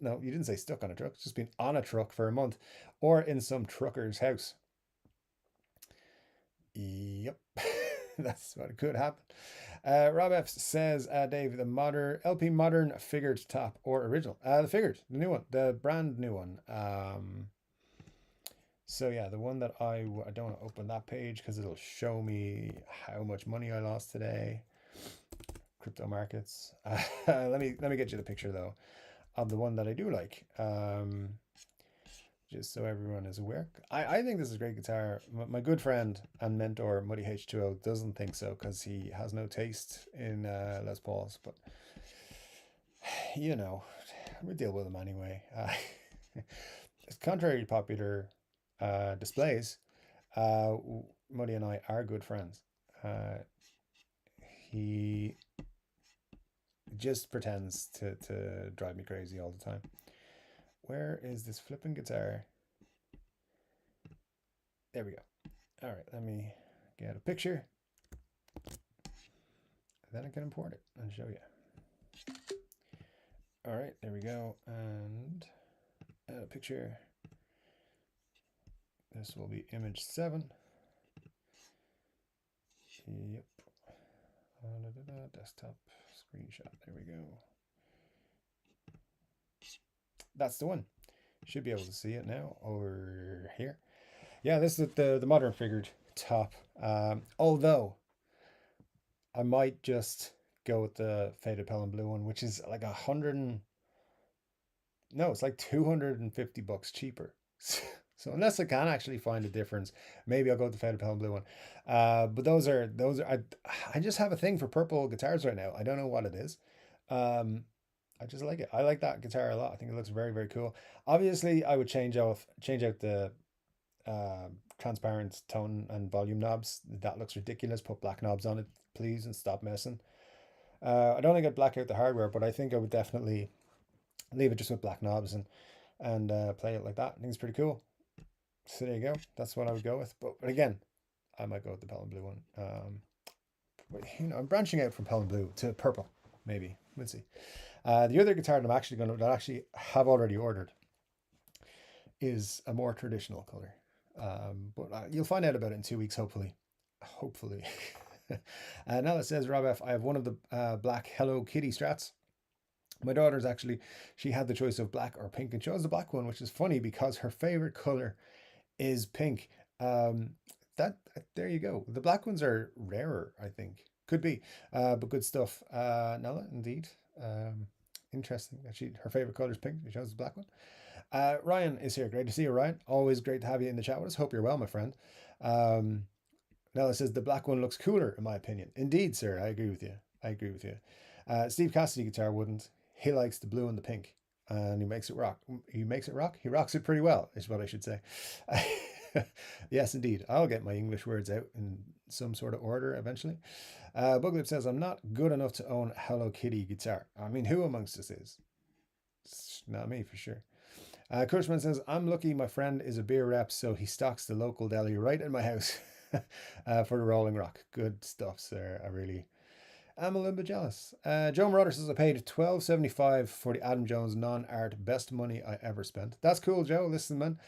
no, you didn't say stuck on a truck. It's just been on a truck for a month or in some trucker's house. Yep. That's what could happen. Rob F says, Dave, the modern LP modern figured top or original? The figured, the new one, the brand new one. So yeah, the one that I don't want to open that page because it'll show me how much money I lost today. Crypto markets. Let me get you the picture though of the one that I do like. Just so everyone is aware. I think this is a great guitar. My good friend and mentor Muddy H2O doesn't think so because he has no taste in Les Pauls, but you know, we deal with them anyway. It's contrary to popular displays. Uh, Muddy and I are good friends. He just pretends to drive me crazy all the time. Where is this flipping guitar? There we go. All right, let me get a picture. Then I can import it and show you. All right, there we go. And add a picture. This will be image 7. Yep. Desktop screenshot. There we go. That's the one. Should be able to see it now over here. Yeah, this is the modern figured top. Although I might just go with the faded pale and blue one, which is like no, it's like $250 cheaper. So unless I can actually find a difference, maybe I'll go with the faded pale and blue one. But I just have a thing for purple guitars right now. I don't know what it is. I just like it. I like that guitar a lot. I think it looks very, very cool. Obviously, I would change out the transparent tone and volume knobs. That looks ridiculous. Put black knobs on it, please, and stop messing. I don't think I'd black out the hardware, but I think I would definitely leave it just with black knobs and play it like that. I think it's pretty cool. So there you go. That's what I would go with. But again, I might go with the pale and blue one. But I'm branching out from pale and blue to purple, maybe. We'll see. The other guitar that I actually have already ordered is a more traditional color. But you'll find out about it in 2 weeks, hopefully. Hopefully. Now it says, Rob F, I have one of the black Hello Kitty Strats. My daughter's she had the choice of black or pink and chose the black one, which is funny because her favorite color is pink. There you go. The black ones are rarer, I think. Could be, but good stuff. Nella, indeed. Interesting. Her favorite color is pink. She chose the black one. Ryan is here. Great to see you, Ryan. Always great to have you in the chat with us. Hope you're well, my friend. Nella says the black one looks cooler, in my opinion. Indeed, sir. I agree with you. Steve Cassidy guitar wouldn't. He likes the blue and the pink, and he makes it rock. He makes it rock. He rocks it pretty well, is what I should say. Yes, indeed. I'll get my English words out in some sort of order eventually. Buglip says, I'm not good enough to own Hello Kitty guitar. I mean, who amongst us is? It's not me, for sure. Kurzman says, I'm lucky my friend is a beer rep, so he stocks the local deli right in my house for the Rolling Rock. Good stuff, sir. I'm a little bit jealous. Joe Marauder says, I paid $12.75 for the Adam Jones non-art, best money I ever spent. That's cool, Joe. Listen, man.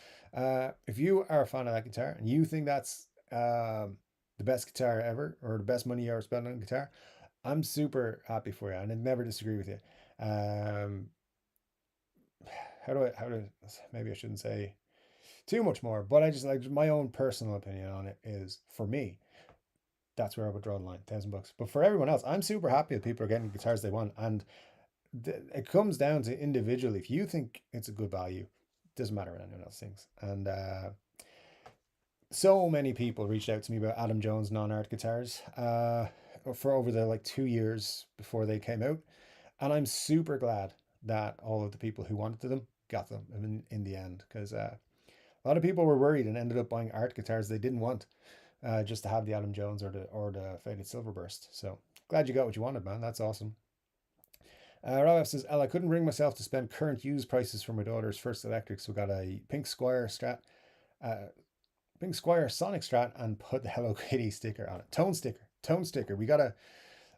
If you are a fan of that guitar and you think that's the best guitar ever or the best money you ever spent on a guitar, I'm super happy for you and I'd never disagree with you. Maybe I shouldn't say too much more, but I just like my own personal opinion on it is, for me, that's where I would draw the line, $1,000. But for everyone else, I'm super happy that people are getting the guitars they want. And it comes down to individually. If you think it's a good value, it doesn't matter what anyone else thinks. And so many people reached out to me about Adam Jones non-art guitars for over the 2 years before they came out. And I'm super glad that all of the people who wanted them got them in the end, because a lot of people were worried and ended up buying art guitars they didn't want. Just to have the Adam Jones or the faded Silverburst. So glad you got what you wanted, man. That's awesome. Rob says, I couldn't bring myself to spend current used prices for my daughter's first electric, so got a Pink Squire Sonic Strat and put the Hello Kitty sticker on it. Tone sticker.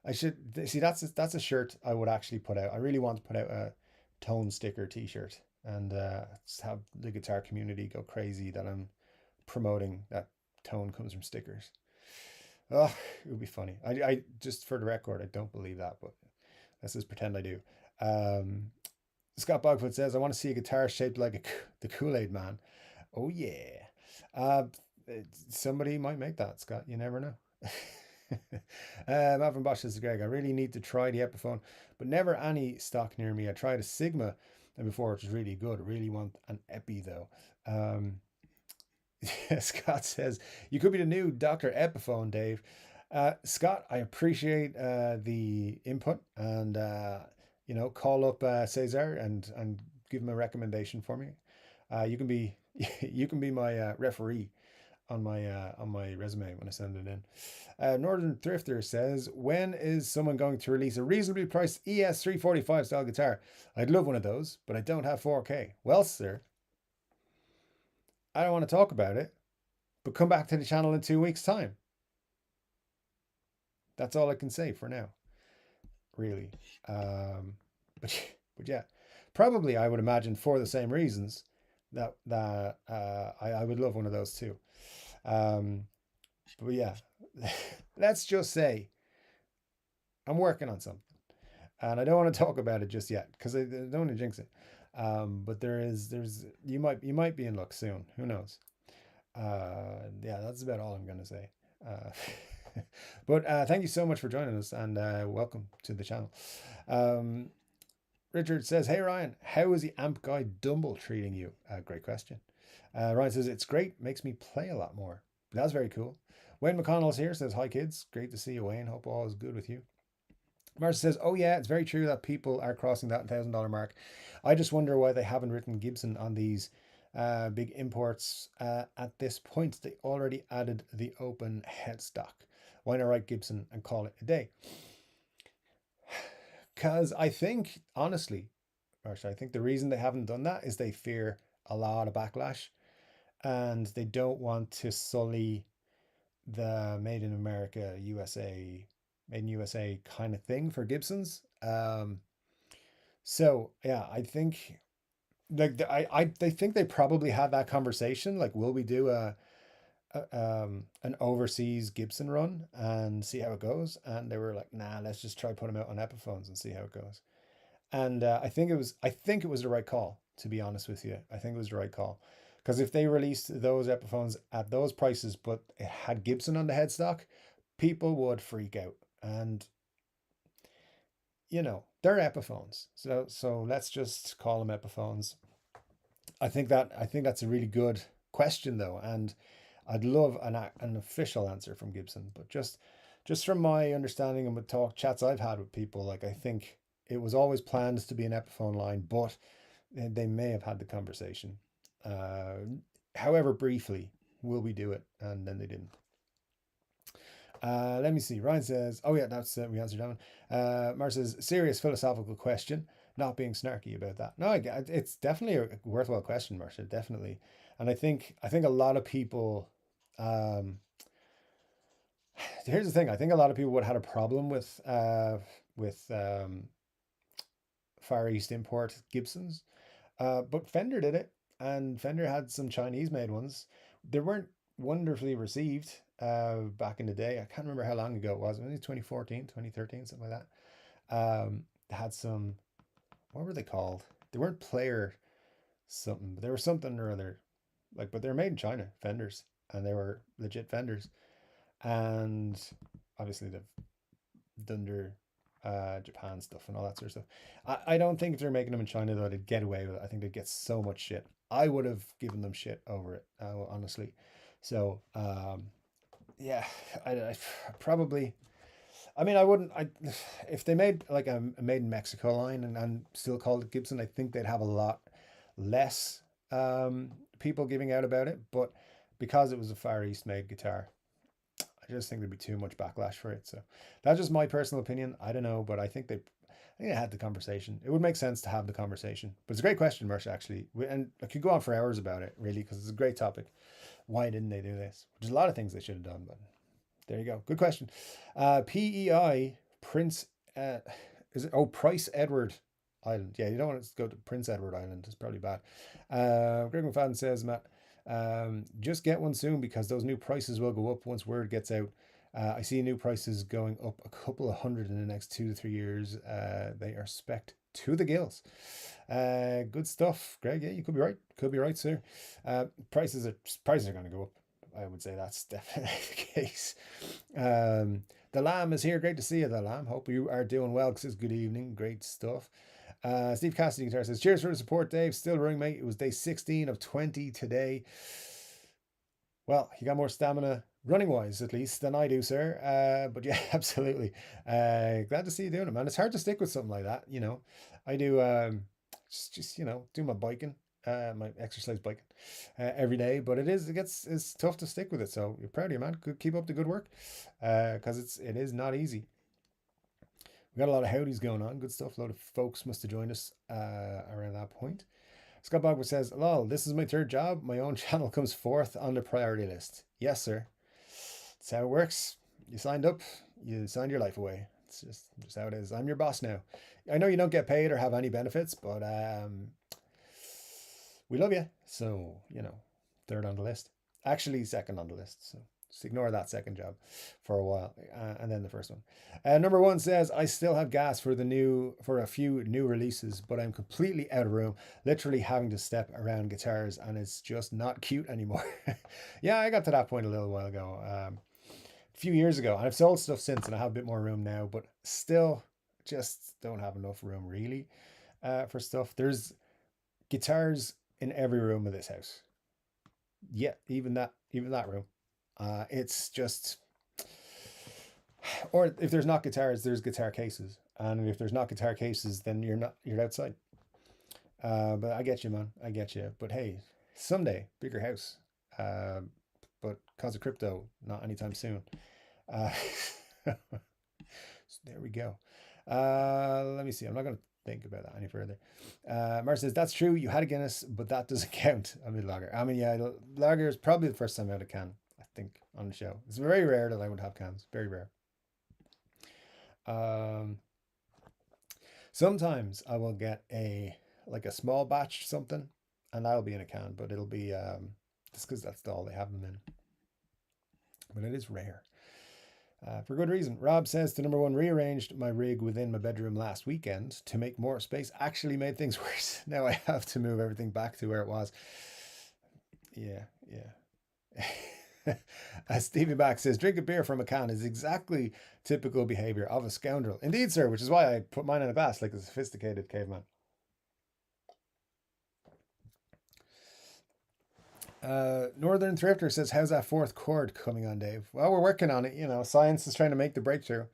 I should see, that's a shirt I would actually put out. I really want to put out a tone sticker t-shirt and have the guitar community go crazy that I'm promoting that tone comes from stickers. Oh, it would be funny. I just for the record, I don't believe that, but let's just pretend I do. Um, Scott Bogfoot says, I want to see a guitar shaped like the Kool-Aid Man. Oh, yeah. Uh, Somebody might make that, Scott. You never know. Malvin Bosch says, Greg, I really need to try the Epiphone, but never any stock near me. I tried a Sigma and before, it was really good. I really want an Epi, though. Um, Scott says, you could be the new Dr. Epiphone, Dave. Scott, I appreciate the input and, call up Cesar and give him a recommendation for me. You can be you can be my referee on my resume when I send it in. Northern Thrifter says, when is someone going to release a reasonably priced ES345 style guitar? I'd love one of those, but I don't have 4K. Well, sir, I don't want to talk about it, but come back to the channel in 2 weeks' time. That's all I can say for now, really. But but yeah, probably I would imagine for the same reasons that I would love one of those too. But yeah, let's just say I'm working on something, and I don't want to talk about it just yet because I don't want to jinx it. But there's you might be in luck soon. Who knows? Yeah, that's about all I'm gonna say. Uh, but thank you so much for joining us and welcome to the channel. Um, Richard says, hey Ryan, how is the amp guy Dumble treating you? Great question. Ryan says, it's great, makes me play a lot more. That's very cool. Wayne McConnell's here, says, hi kids, great to see you, Wayne. Hope all is good with you. Marcia says, oh yeah, it's very true that people are crossing that $1,000 mark. I just wonder why they haven't written Gibson on these big imports at this point. They already added the open headstock. Why not write Gibson and call it a day? Because I think, honestly, Marcia, I think the reason they haven't done that is they fear a lot of backlash and they don't want to sully the made in America, USA, made in USA kind of thing for Gibsons. So yeah, I think like they think they probably had that conversation. Like, will we do an overseas Gibson run and see how it goes? And they were like, nah, let's just try put them out on Epiphones and see how it goes. And I think it was the right call, to be honest with you. I think it was the right call. Because if they released those Epiphones at those prices, but it had Gibson on the headstock, people would freak out. And they're Epiphones. So let's just call them Epiphones. I think that's a really good question though, and I'd love an official answer from Gibson. But just from my understanding and with chats I've had with people, like I think it was always planned to be an Epiphone line, but they may have had the conversation. However briefly, will we do it? And then they didn't. Let me see. Ryan says, oh yeah, that's we answered that one. Mar says, serious philosophical question. Not being snarky about that. No, it's definitely a worthwhile question, Marcia. Definitely, and I think a lot of people. Here's the thing. I think a lot of people would have had a problem with Far East import Gibsons, but Fender did it, and Fender had some Chinese made ones. They weren't wonderfully received back in the day. I can't remember how long ago it was. Maybe 2014, 2013, something like that. They had some, what were they called? They weren't player something, but they were something or other. But they were made in China, Fenders, and they were legit Fenders. And obviously they've done their Japan stuff and all that sort of stuff. I don't think if they're making them in China though, they'd get away with it. I think they'd get so much shit. I would have given them shit over it, honestly. So yeah, I probably. I mean, I wouldn't. If they made like a made in Mexico line and still called it Gibson, I think they'd have a lot less people giving out about it. But because it was a Far East made guitar, I just think there'd be too much backlash for it. So that's just my personal opinion. I don't know, but I think they had the conversation. It would make sense to have the conversation. But it's a great question, Marcia, actually. And I could go on for hours about it, really, because it's a great topic. Why didn't they do this? There's a lot of things they should have done, but there you go. Good question. PEI Prince is it? Oh, Prince Edward Island. Yeah, you don't want to go to Prince Edward Island. It's probably bad. Greg McFadden says, Matt, just get one soon because those new prices will go up once word gets out. I see new prices going up a couple of hundred in the next 2 to 3 years. They are spec'd to the gills. Good stuff, Greg. Yeah, you could be right. Could be right, sir. Uh, prices are going to go up. I would say that's definitely the case. The Lamb is here. Great to see you, the Lamb. Hope you are doing well. Because it's good evening. Great stuff. Steve Cassidy Guitar says, cheers for the support, Dave. Still running, mate. It was day 16 of 20 today. Well, you got more stamina running wise, at least, than I do, sir. But yeah, absolutely. Glad to see you doing it, man. It's hard to stick with something like that. I do just do my biking, my exercise biking every day. But it's tough to stick with it. So you're proud of you, man. Keep up the good work, because it is not easy. We got a lot of howdies going on. Good stuff. A lot of folks must have joined us around that point. Scott Bogwood says, lol, this is my third job. My own channel comes fourth on the priority list. Yes, sir. That's how it works. You signed up. You signed your life away. It's just how it is. I'm your boss now. I know you don't get paid or have any benefits, but we love you. So, third on the list. Actually, second on the list. So just ignore that second job for a while, and then the first one. Number one says, I still have gas for a few new releases, but I'm completely out of room, literally having to step around guitars, and it's just not cute anymore. Yeah, I got to that point a little while ago, a few years ago, and I've sold stuff since, and I have a bit more room now, but still just don't have enough room really for stuff. There's guitars in every room of this house. Yeah, even that room. It's just, or if there's not guitars, there's guitar cases, and if there's not guitar cases, then you're outside. But I get you, man. I get you. But hey, someday bigger house. But cause of crypto, not anytime soon. So there we go. Let me see. I'm not gonna think about that any further. Mar says, that's true. You had a Guinness, but that doesn't count. I mean, lager. I mean, yeah, lager is probably the first time I had a can, I think, on the show. It's very rare that I would have cans. Very rare. Sometimes I will get a small batch something, and that'll be in a can, but it'll be just because that's all they have them in. But it is rare. For good reason. Rob says, to number one, rearranged my rig within my bedroom last weekend to make more space. Actually made things worse. Now I have to move everything back to where it was. Yeah. Stevie Back says, drink a beer from a can is exactly typical behavior of a scoundrel. Indeed, sir, which is why I put mine in a glass like a sophisticated caveman. Northern Thrifter says, how's that fourth chord coming on, Dave? Well, we're working on it. Science is trying to make the breakthrough,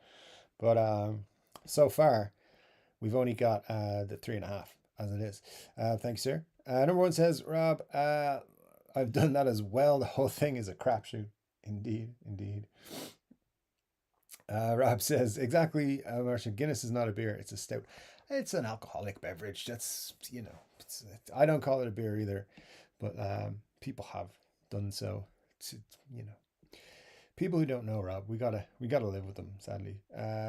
but so far we've only got the 3.5 as it is. Thank you, sir. Number one says, Rob, I've done that as well. The whole thing is a crapshoot. Indeed. Rob says, exactly, Martian, Guinness is not a beer, it's a stout. It's an alcoholic beverage. That's, I don't call it a beer either, but people have done so. People who don't know, Rob, we gotta live with them, sadly.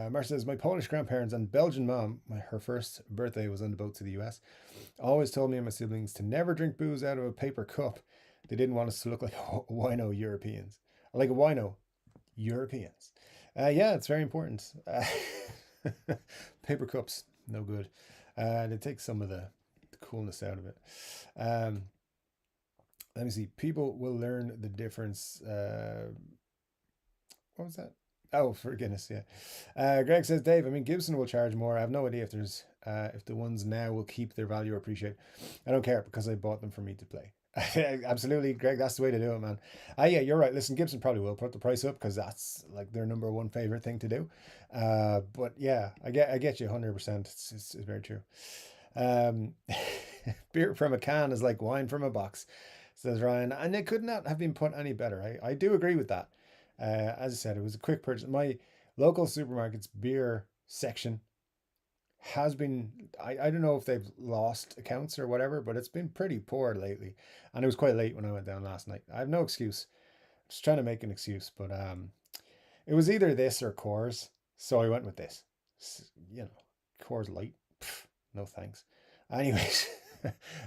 Marcia says, my Polish grandparents and Belgian mom, her first birthday was on the boat to the US, always told me and my siblings to never drink booze out of a paper cup. They didn't want us to look like wino Europeans. Like a wino Europeans. Yeah, it's very important. Paper cups, no good. They take some of the coolness out of it. Let me see. People will learn the difference. What was that? Oh, for goodness, yeah. Greg says, Dave, I mean, Gibson will charge more. I have no idea if the ones now will keep their value or appreciate. I don't care because I bought them for me to play. Absolutely, Greg. That's the way to do it, man. Yeah, you're right. Listen, Gibson probably will put the price up because that's like their number one favorite thing to do. But yeah, I get you 100%. It's very true. Beer from a can is like wine from a box, says Ryan, and it could not have been put any better. I do agree with that. As I said, it was a quick purchase. My local supermarket's beer section has been, I don't know if they've lost accounts or whatever, but it's been pretty poor lately. And it was quite late when I went down last night. I have no excuse. I'm just trying to make an excuse, but it was either this or Coors, so I went with this. Coors Light. Pff, no thanks. Anyways,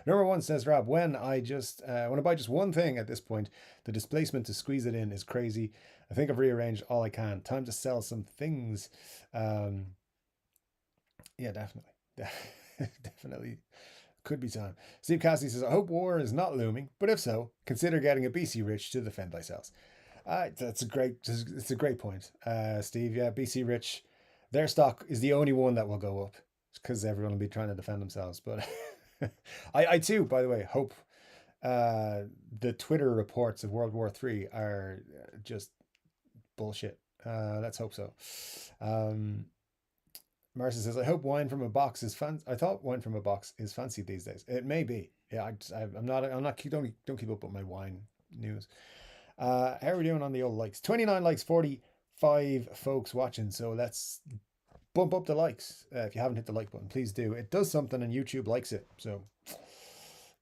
Number one says Rob, when I buy just one thing at this point, the displacement to squeeze it in is crazy. I think I've rearranged all I can. Time to sell some things. Um, yeah, definitely. Definitely could be time. Steve Cassidy says, I hope war is not looming, but if so, consider getting a BC Rich to defend thyself. It's a great point, Steve. Yeah, BC Rich, their stock is the only one that will go up because everyone will be trying to defend themselves. But I too, by the way, hope the Twitter reports of World War III are just bullshit. Let's hope so. Marcia says, "I hope wine from a box is fun. I thought wine from a box is fancy these days. It may be. Yeah, I'm not. Don't keep up with my wine news. How are we doing on the old likes? 29 likes, 45 folks watching. So let's bump up the likes. If you haven't hit the like button, please do. It does something, and YouTube likes it. So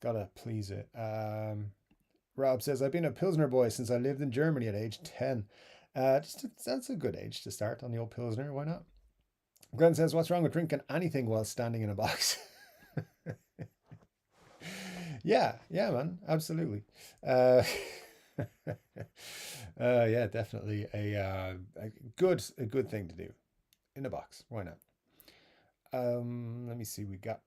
gotta please it. Rob says, I've been a Pilsner boy since I lived in Germany at age 10. That's a good age to start on the old Pilsner. Why not? Glenn says, what's wrong with drinking anything while standing in a box? yeah, man, absolutely. Yeah, definitely a good thing to do in a box. Why not? Let me see. We got.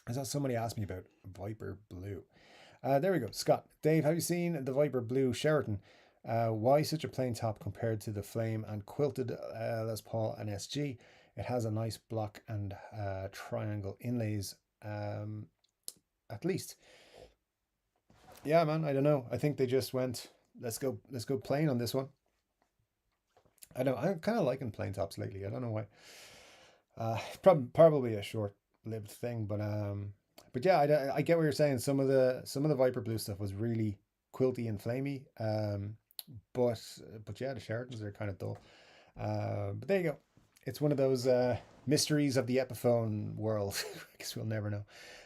I saw somebody ask me about Viper Blue. There we go. Scott, Dave, have you seen the Viper Blue Sheraton? Why such a plain top compared to the Flame and quilted Les Paul and SG? It has a nice block and triangle inlays, at least. Yeah, man, I don't know. I think they just went, let's go plain on this one. I know I'm kind of liking plain tops lately. I don't know why. Probably a short-lived thing, but yeah, I get what you're saying. Some of the Viper Blue stuff was really quilty and flamey. But yeah, the Sheratons are kind of dull. But there you go. It's one of those mysteries of the Epiphone world. I guess we'll never know.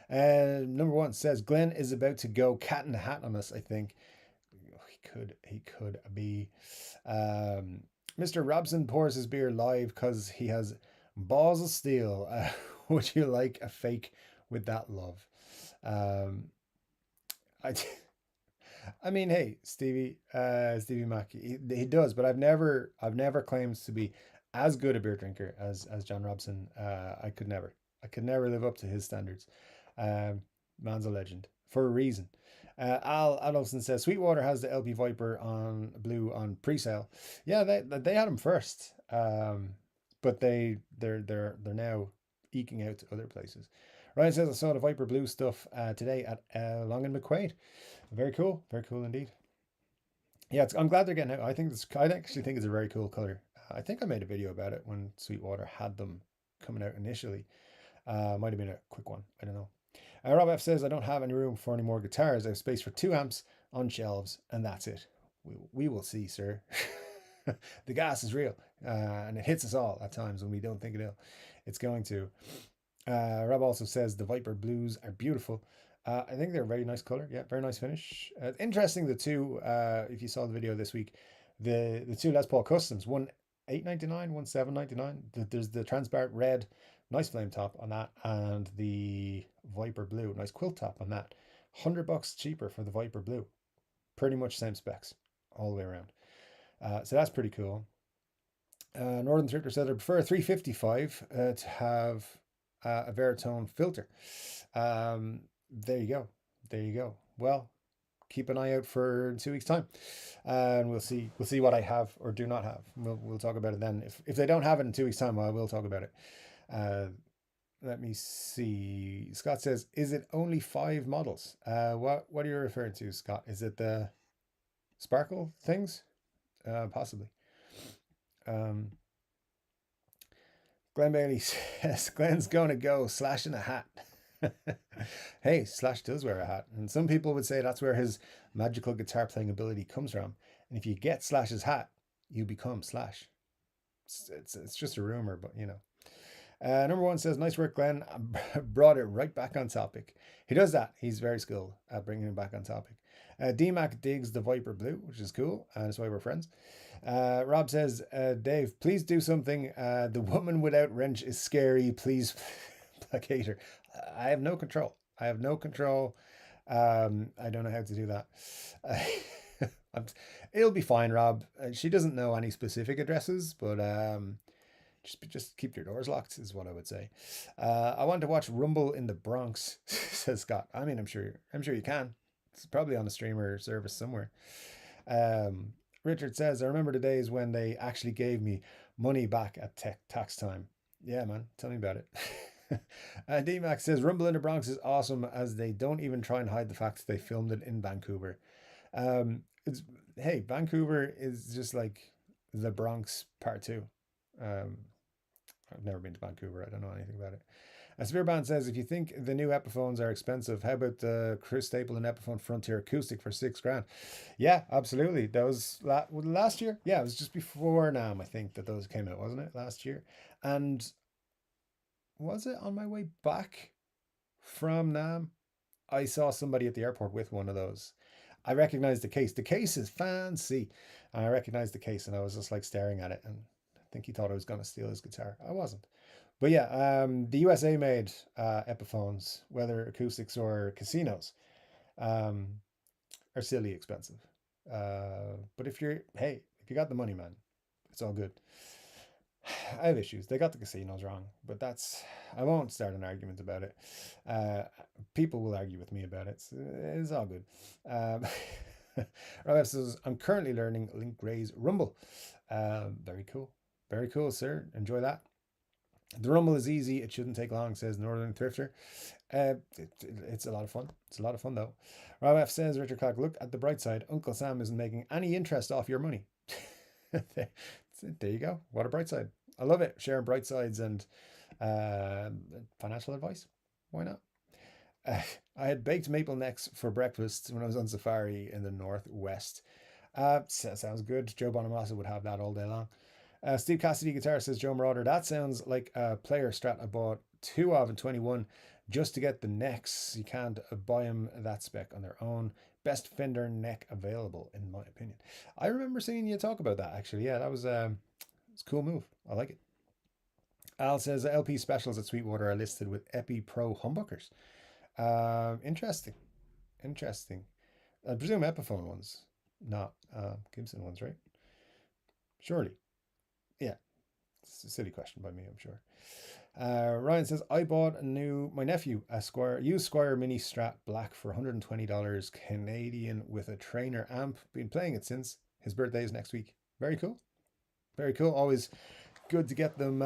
Number one says Glenn is about to go cat in the hat on us. I think he could be. Mr. Robson pours his beer live because he has balls of steel. Would you like a fake with that love? I mean, hey, Stevie Mack, he does, but I've never claimed to be as good a beer drinker as John Robson. I could never live up to his standards. Man's a legend for a reason. Al Adolfson says Sweetwater has the LP Viper on Blue on pre-sale. Yeah, they had him first, but they're now eking out to other places. Ryan says I saw the Viper Blue stuff today at Long and McQuaid. Very cool indeed. Yeah, I'm glad they're getting out. I actually think it's a very cool color. I think I made a video about it when Sweetwater had them coming out initially. Might have been a quick one. I don't know. Rob F says I don't have any room for any more guitars. I have space for 2 amps on shelves, and that's it. We will see, sir. The gas is real, and it hits us all at times when we don't think it's going to. Rob also says the Viper Blues are beautiful. I think they're a very nice color. Yeah, very nice finish. Interesting, the two, if you saw the video this week, the two Les Paul Customs, one $8.99, one $7.99. There's the transparent red, nice flame top on that, and the Viper Blue, nice quilt top on that. $100 cheaper for the Viper Blue. Pretty much same specs all the way around. So that's pretty cool. Northern Thrifter said I prefer a 355 to have a Veritone filter. There you go. Well, keep an eye out for 2 weeks time, and we'll see what I have or do not have. We'll talk about it then. If they don't have it in 2 weeks time, I will talk about it. Let me see. Scott says, is it only 5 models? What are you referring to, Scott? Is it the sparkle things? Possibly. Glenn Bailey says Glenn's going to go Slash in a hat. Hey, Slash does wear a hat, and some people would say that's where his magical guitar playing ability comes from. And if you get Slash's hat, you become Slash. It's just a rumor, but you know. Number one says, nice work, Glenn. Brought it right back on topic. He does that. He's very skilled at bringing it back on topic. D-Mac digs the Viper Blue, which is cool, and that's why we're friends. Rob says, Dave, please do something. The woman without wrench is scary. Please feedback hater. I have no control. I have no control. I don't know how to do that. I'm- it'll be fine, Rob. She doesn't know any specific addresses, but just keep your doors locked is what I would say. I want to watch Rumble in the Bronx, says Scott. I mean, I'm sure you can. It's probably on a streamer service somewhere. Um, Richard says, I remember the days when they actually gave me money back at tax time. Yeah, man, tell me about it. D-Max says, Rumble in the Bronx is awesome as they don't even try and hide the fact that they filmed it in Vancouver. It's Hey, Vancouver is just like the Bronx part two. Um, I've never been to Vancouver. I don't know anything about it. Severe Band says, if you think the new Epiphones are expensive, how about the Chris Stapleton Epiphone Frontier Acoustic for $6,000? Yeah, absolutely. That was last year. Yeah, it was just before NAMM, I think, that those came out, wasn't it? Last year. And was it on my way back from NAMM? I saw somebody at the airport with one of those. I recognized the case. The case is fancy. And I recognized the case and I was just like staring at it. And I think he thought I was going to steal his guitar. I wasn't. But yeah, the USA made Epiphones, whether acoustics or casinos, um, are silly expensive. But if you got the money, man, it's all good. I have issues. They got the casinos wrong, but I won't start an argument about it. Uh, People will argue with me about it. It's all good. Um, Rob says, I'm currently learning Link Gray's Rumble. Very cool. Very cool, sir. Enjoy that. The Rumble is easy. It shouldn't take long, says Northern Thrifter. It's a lot of fun. It's a lot of fun, though. Rob F says, Richard Clark, look at the bright side. Uncle Sam isn't making any interest off your money. there, there you go. What a bright side. I love it. Sharing bright sides and financial advice. Why not? I had baked maple necks for breakfast when I was on safari in the Northwest. Sounds good. Joe Bonamassa would have that all day long. Steve Cassidy guitar says Joe Marauder. That sounds like a player strat I bought two of in 21 just to get the necks. You can't buy them that spec on their own. Best Fender neck available, in my opinion. I remember seeing you talk about that actually. Yeah, that was it's a cool move. I like it. Al says LP specials at Sweetwater are listed with Epi Pro humbuckers. Interesting. Interesting. I presume Epiphone ones, not Gibson ones, right? Surely. Yeah. It's a silly question by me, I'm sure. Ryan says, I bought my nephew a used Squire Mini Strat Black for $120 Canadian with a trainer amp. Been playing it since. His birthday is next week. Very cool. Very cool. Always good to get them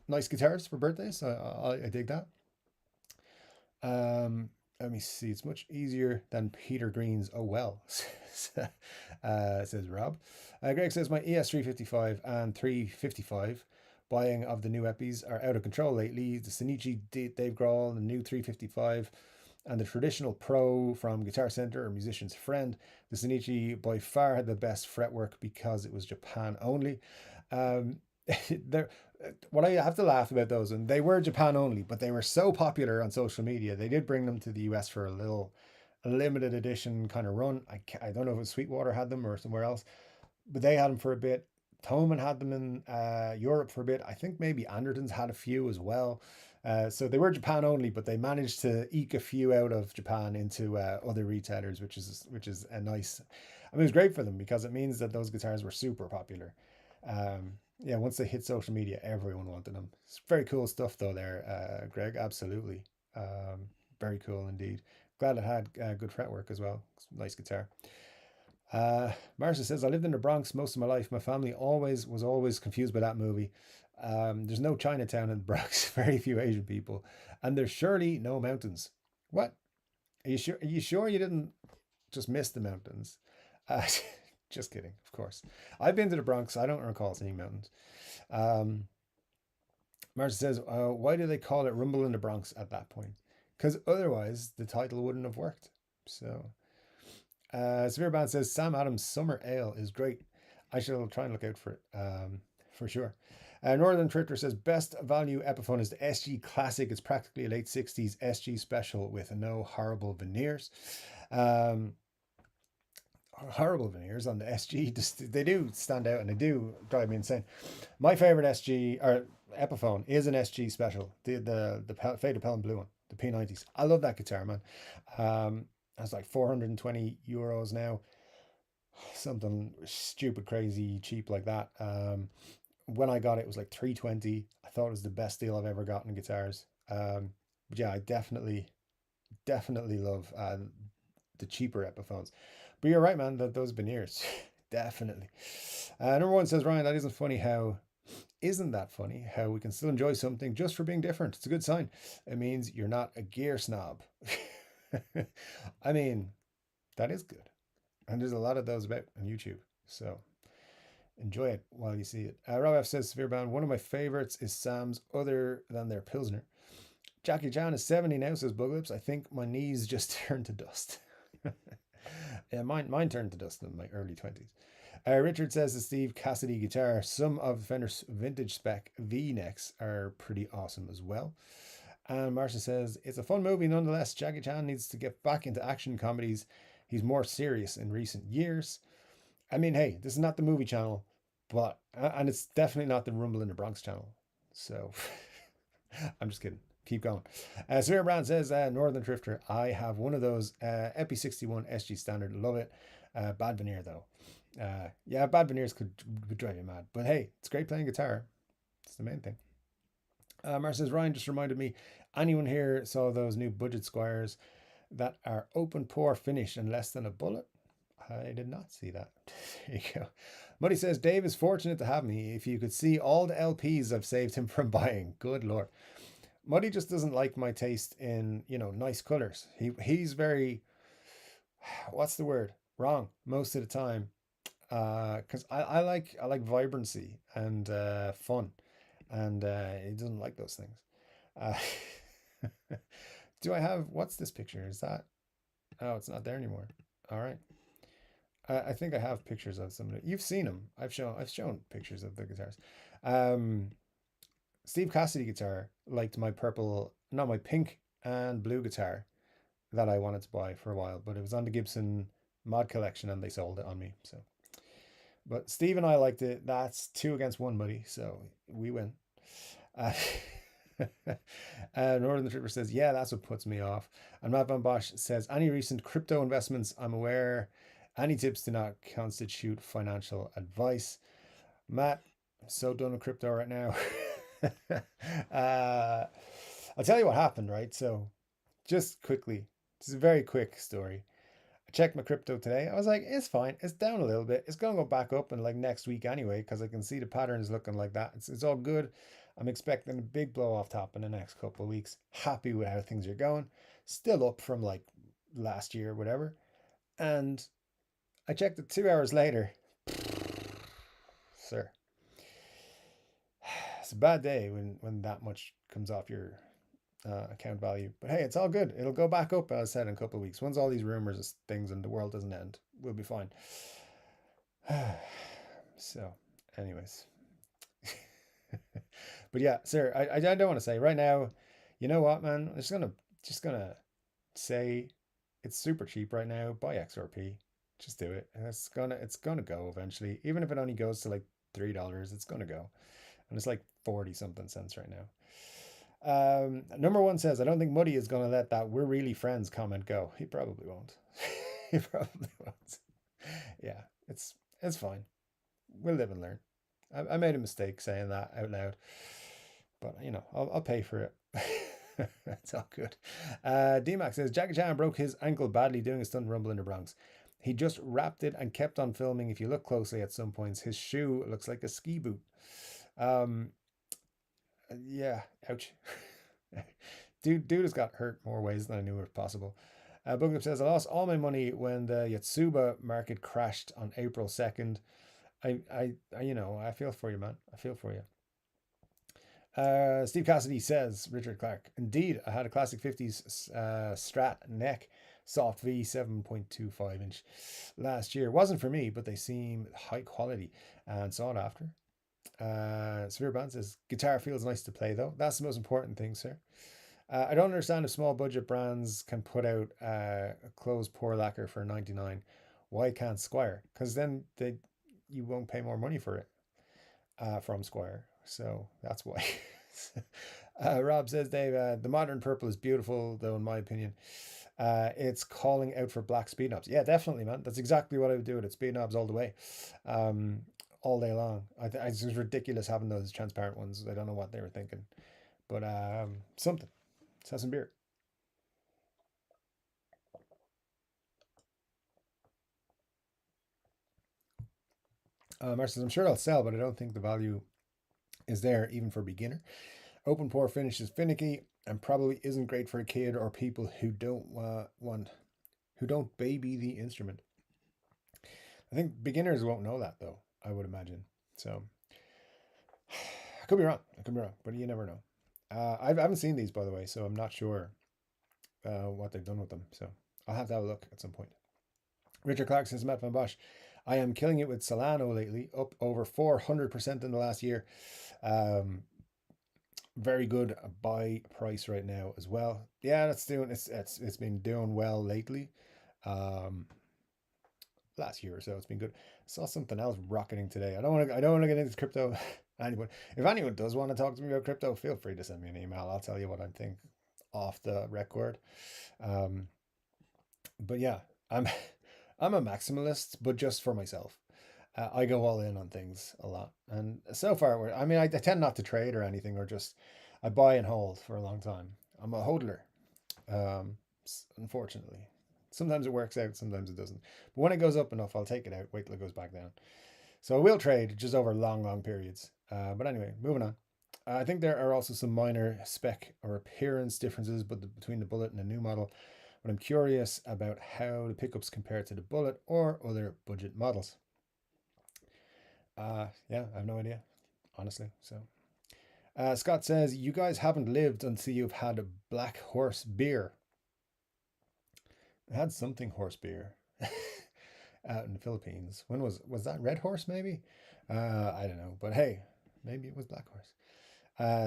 nice guitars for birthdays. I dig that. Let me see. It's much easier than Peter Green's. Oh well, says Rob. Greg says my ES355 and 355 buying of the new Epis are out of control lately. The Sonichi Dave Grohl, the new 355, and the traditional Pro from Guitar Center or Musician's Friend. The Sonichi by far had the best fretwork because it was Japan only. Um, what I have to laugh about those, and they were Japan only, but they were so popular on social media. They did bring them to the US for a limited edition kind of run. I don't know if it was Sweetwater had them or somewhere else, but they had them for a bit. Thoman had them in Europe for a bit. I think maybe Anderton's had a few as well. So they were Japan only, but they managed to eke a few out of Japan into other retailers, which is a nice. I mean, it was great for them because it means that those guitars were super popular. Yeah, once they hit social media, everyone wanted them. It's very cool stuff, though. There, Greg, absolutely, very cool indeed. Glad it had good fretwork as well. Nice guitar. Marcia says, I lived in the Bronx most of my life. My family was always confused by that movie. There's no Chinatown in the Bronx, very few Asian people, and there's surely no mountains. What? Are you sure? Are you sure you didn't just miss the mountains? Uh, just kidding, of course. I've been to the Bronx. I don't recall seeing mountains. Um, Marcia says, why do they call it Rumble in the Bronx at that point? Because otherwise the title wouldn't have worked. So Severe Band says Sam Adams Summer Ale is great. I shall try and look out for it, for sure. Northern Tritter says best value Epiphone is the SG Classic. It's practically a late 60s SG special with no horrible veneers. horrible veneers on the SG. Just, they do stand out and they do drive me insane. My favorite SG or Epiphone is an SG special, the faded Pelham blue one, the P90s. I love that guitar, man. That's like 420 euros now, something stupid, crazy, cheap like that. When I got it, it was like 320. I thought it was the best deal I've ever gotten in guitars. But yeah, I definitely love the cheaper Epiphones. But you're right, man. That those veneers, definitely. Number one says, Ryan, that isn't funny. How isn't that funny? How we can still enjoy something just for being different. It's a good sign. It means you're not a gear snob. I mean, that is good, and there's a lot of those about on YouTube. So enjoy it while you see it. Rob F says, Severe Band, one of my favorites is Sam's, other than their Pilsner. Jackie Chan is 70 now, says Buglips. I think my knees just turned to dust. Yeah, mine turned to dust in my early 20s. Richard says the Steve Cassidy guitar, some of Fender's vintage spec V necks are pretty awesome as well. And Marcia says, it's a fun movie nonetheless. Jackie Chan needs to get back into action comedies. He's more serious in recent years. I mean, hey, this is not the movie channel, but, and it's definitely not the Rumble in the Bronx channel. So, I'm just kidding. Keep going. Sarah Brand says, Northern Drifter. I have one of those Epi 61 SG Standard. Love it. Bad veneer, though. Yeah, bad veneers could drive you mad. But hey, it's great playing guitar. It's the main thing. Mar says, Ryan just reminded me, anyone here saw those new budget Squires that are open pore finish and less than a bullet? I did not see that. There you go. Muddy says, Dave is fortunate to have me. If you could see all the LPs I've saved him from buying. Good Lord. Muddy just doesn't like my taste in, nice colors. He's very, what's the word? Wrong most of the time. Because I like vibrancy and fun, and he doesn't like those things. Do I have, what's this picture? Is that, oh, it's not there anymore. All right. I think I have pictures of some. You've seen them. I've shown pictures of the guitars. Steve Cassidy guitar liked my purple, not my pink and blue guitar that I wanted to buy for a while, but it was on the Gibson mod collection and they sold it on me. So, but Steve and I liked it. That's 2 against 1, buddy. So we win. Northern Tripper says, yeah, that's what puts me off. And Matt Van Bosch says, any recent crypto investments? I'm aware. Any tips do not constitute financial advice. Matt, I'm so done with crypto right now. I'll tell you what happened, right? So just quickly, this is a very quick story. I checked my crypto today. I was like, it's fine. It's down a little bit. It's going to go back up in like next week anyway, because I can see the patterns looking like that. It's all good. I'm expecting a big blow off top in the next couple of weeks. Happy with how things are going. Still up from like last year, whatever. And I checked it 2 hours later. Sir, it's a bad day when that much comes off your account value. But hey, it's all good. It'll go back up, as I said, in a couple of weeks. Once all these rumors, things, and the world doesn't end, we'll be fine. So, anyways. But yeah, sir, I don't want to say right now, you know what, man? I'm just gonna say it's super cheap right now. Buy XRP. Just do it. And it's gonna go eventually. Even if it only goes to like $3, it's gonna go. And it's like 40 something cents right now. Number one says, I don't think Muddy is going to let that "we're really friends" comment go. He probably won't. He probably won't. Yeah, it's fine. We'll live and learn. I made a mistake saying that out loud, but I'll pay for it. It's all good. D-Max says, Jackie Chan broke his ankle badly doing a stunt Rumble in the Bronx. He just wrapped it and kept on filming. If you look closely at some points, his shoe looks like a ski boot. Yeah, ouch. Dude has got hurt more ways than I knew were possible. Bookup says, I lost all my money when the Yatsuba market crashed on April 2nd. I feel for you, man. I feel for you. Steve Cassidy says, Richard Clark, indeed, I had a classic 50s Strat neck, soft V 7.25 inch last year. Wasn't for me, but they seem high quality and sought after. Severe Band says, guitar feels nice to play though. That's the most important thing, sir. I don't understand if small budget brands can put out a closed pore lacquer for 99. Why can't Squire? Because then you won't pay more money for it from Squire. So that's why. Rob says, Dave, the modern purple is beautiful, though, in my opinion. It's calling out for black speed knobs. Yeah, definitely, man. That's exactly what I would do with it. Speed knobs all the way, um, all day long. It's just ridiculous having those transparent ones. I don't know what they were thinking, but something. Let's have some beer. Mark says, I'm sure they'll sell, but I don't think the value is there even for beginner. Open pour finish is finicky and probably isn't great for a kid or people who don't baby the instrument. I think beginners won't know that though, I would imagine. So I could be wrong. I could be wrong, but you never know. I haven't seen these, by the way, so I'm not sure what they've done with them. So I'll have to have a look at some point. Richard Clark says, Matt Van Bosch, I am killing it with Solano lately, up over 400% in the last year. Very good buy price right now as well. Yeah, it's been doing well lately. Last year or so, it's been good. I saw something else rocketing today. I don't want to get into crypto. If anyone does want to talk to me about crypto, feel free to send me an email. I'll tell you what I think off the record. But yeah, I'm I'm a maximalist, but just for myself. I go all in on things a lot, and so far, I mean, I tend not to trade or anything, or just I buy and hold for a long time. I'm a hodler, unfortunately. Sometimes it works out, sometimes it doesn't. But when it goes up enough, I'll take it out, wait till it goes back down. So I will trade just over long, long periods. But anyway, moving on. I think there are also some minor spec or appearance differences between the Bullet and the new model, but I'm curious about how the pickups compare to the Bullet or other budget models. Yeah, I have no idea, honestly. So Scott says, you guys haven't lived until you've had a black horse beer. I had something horse beer out in the Philippines. When was that Red Horse maybe? I don't know, but hey, maybe it was Black Horse.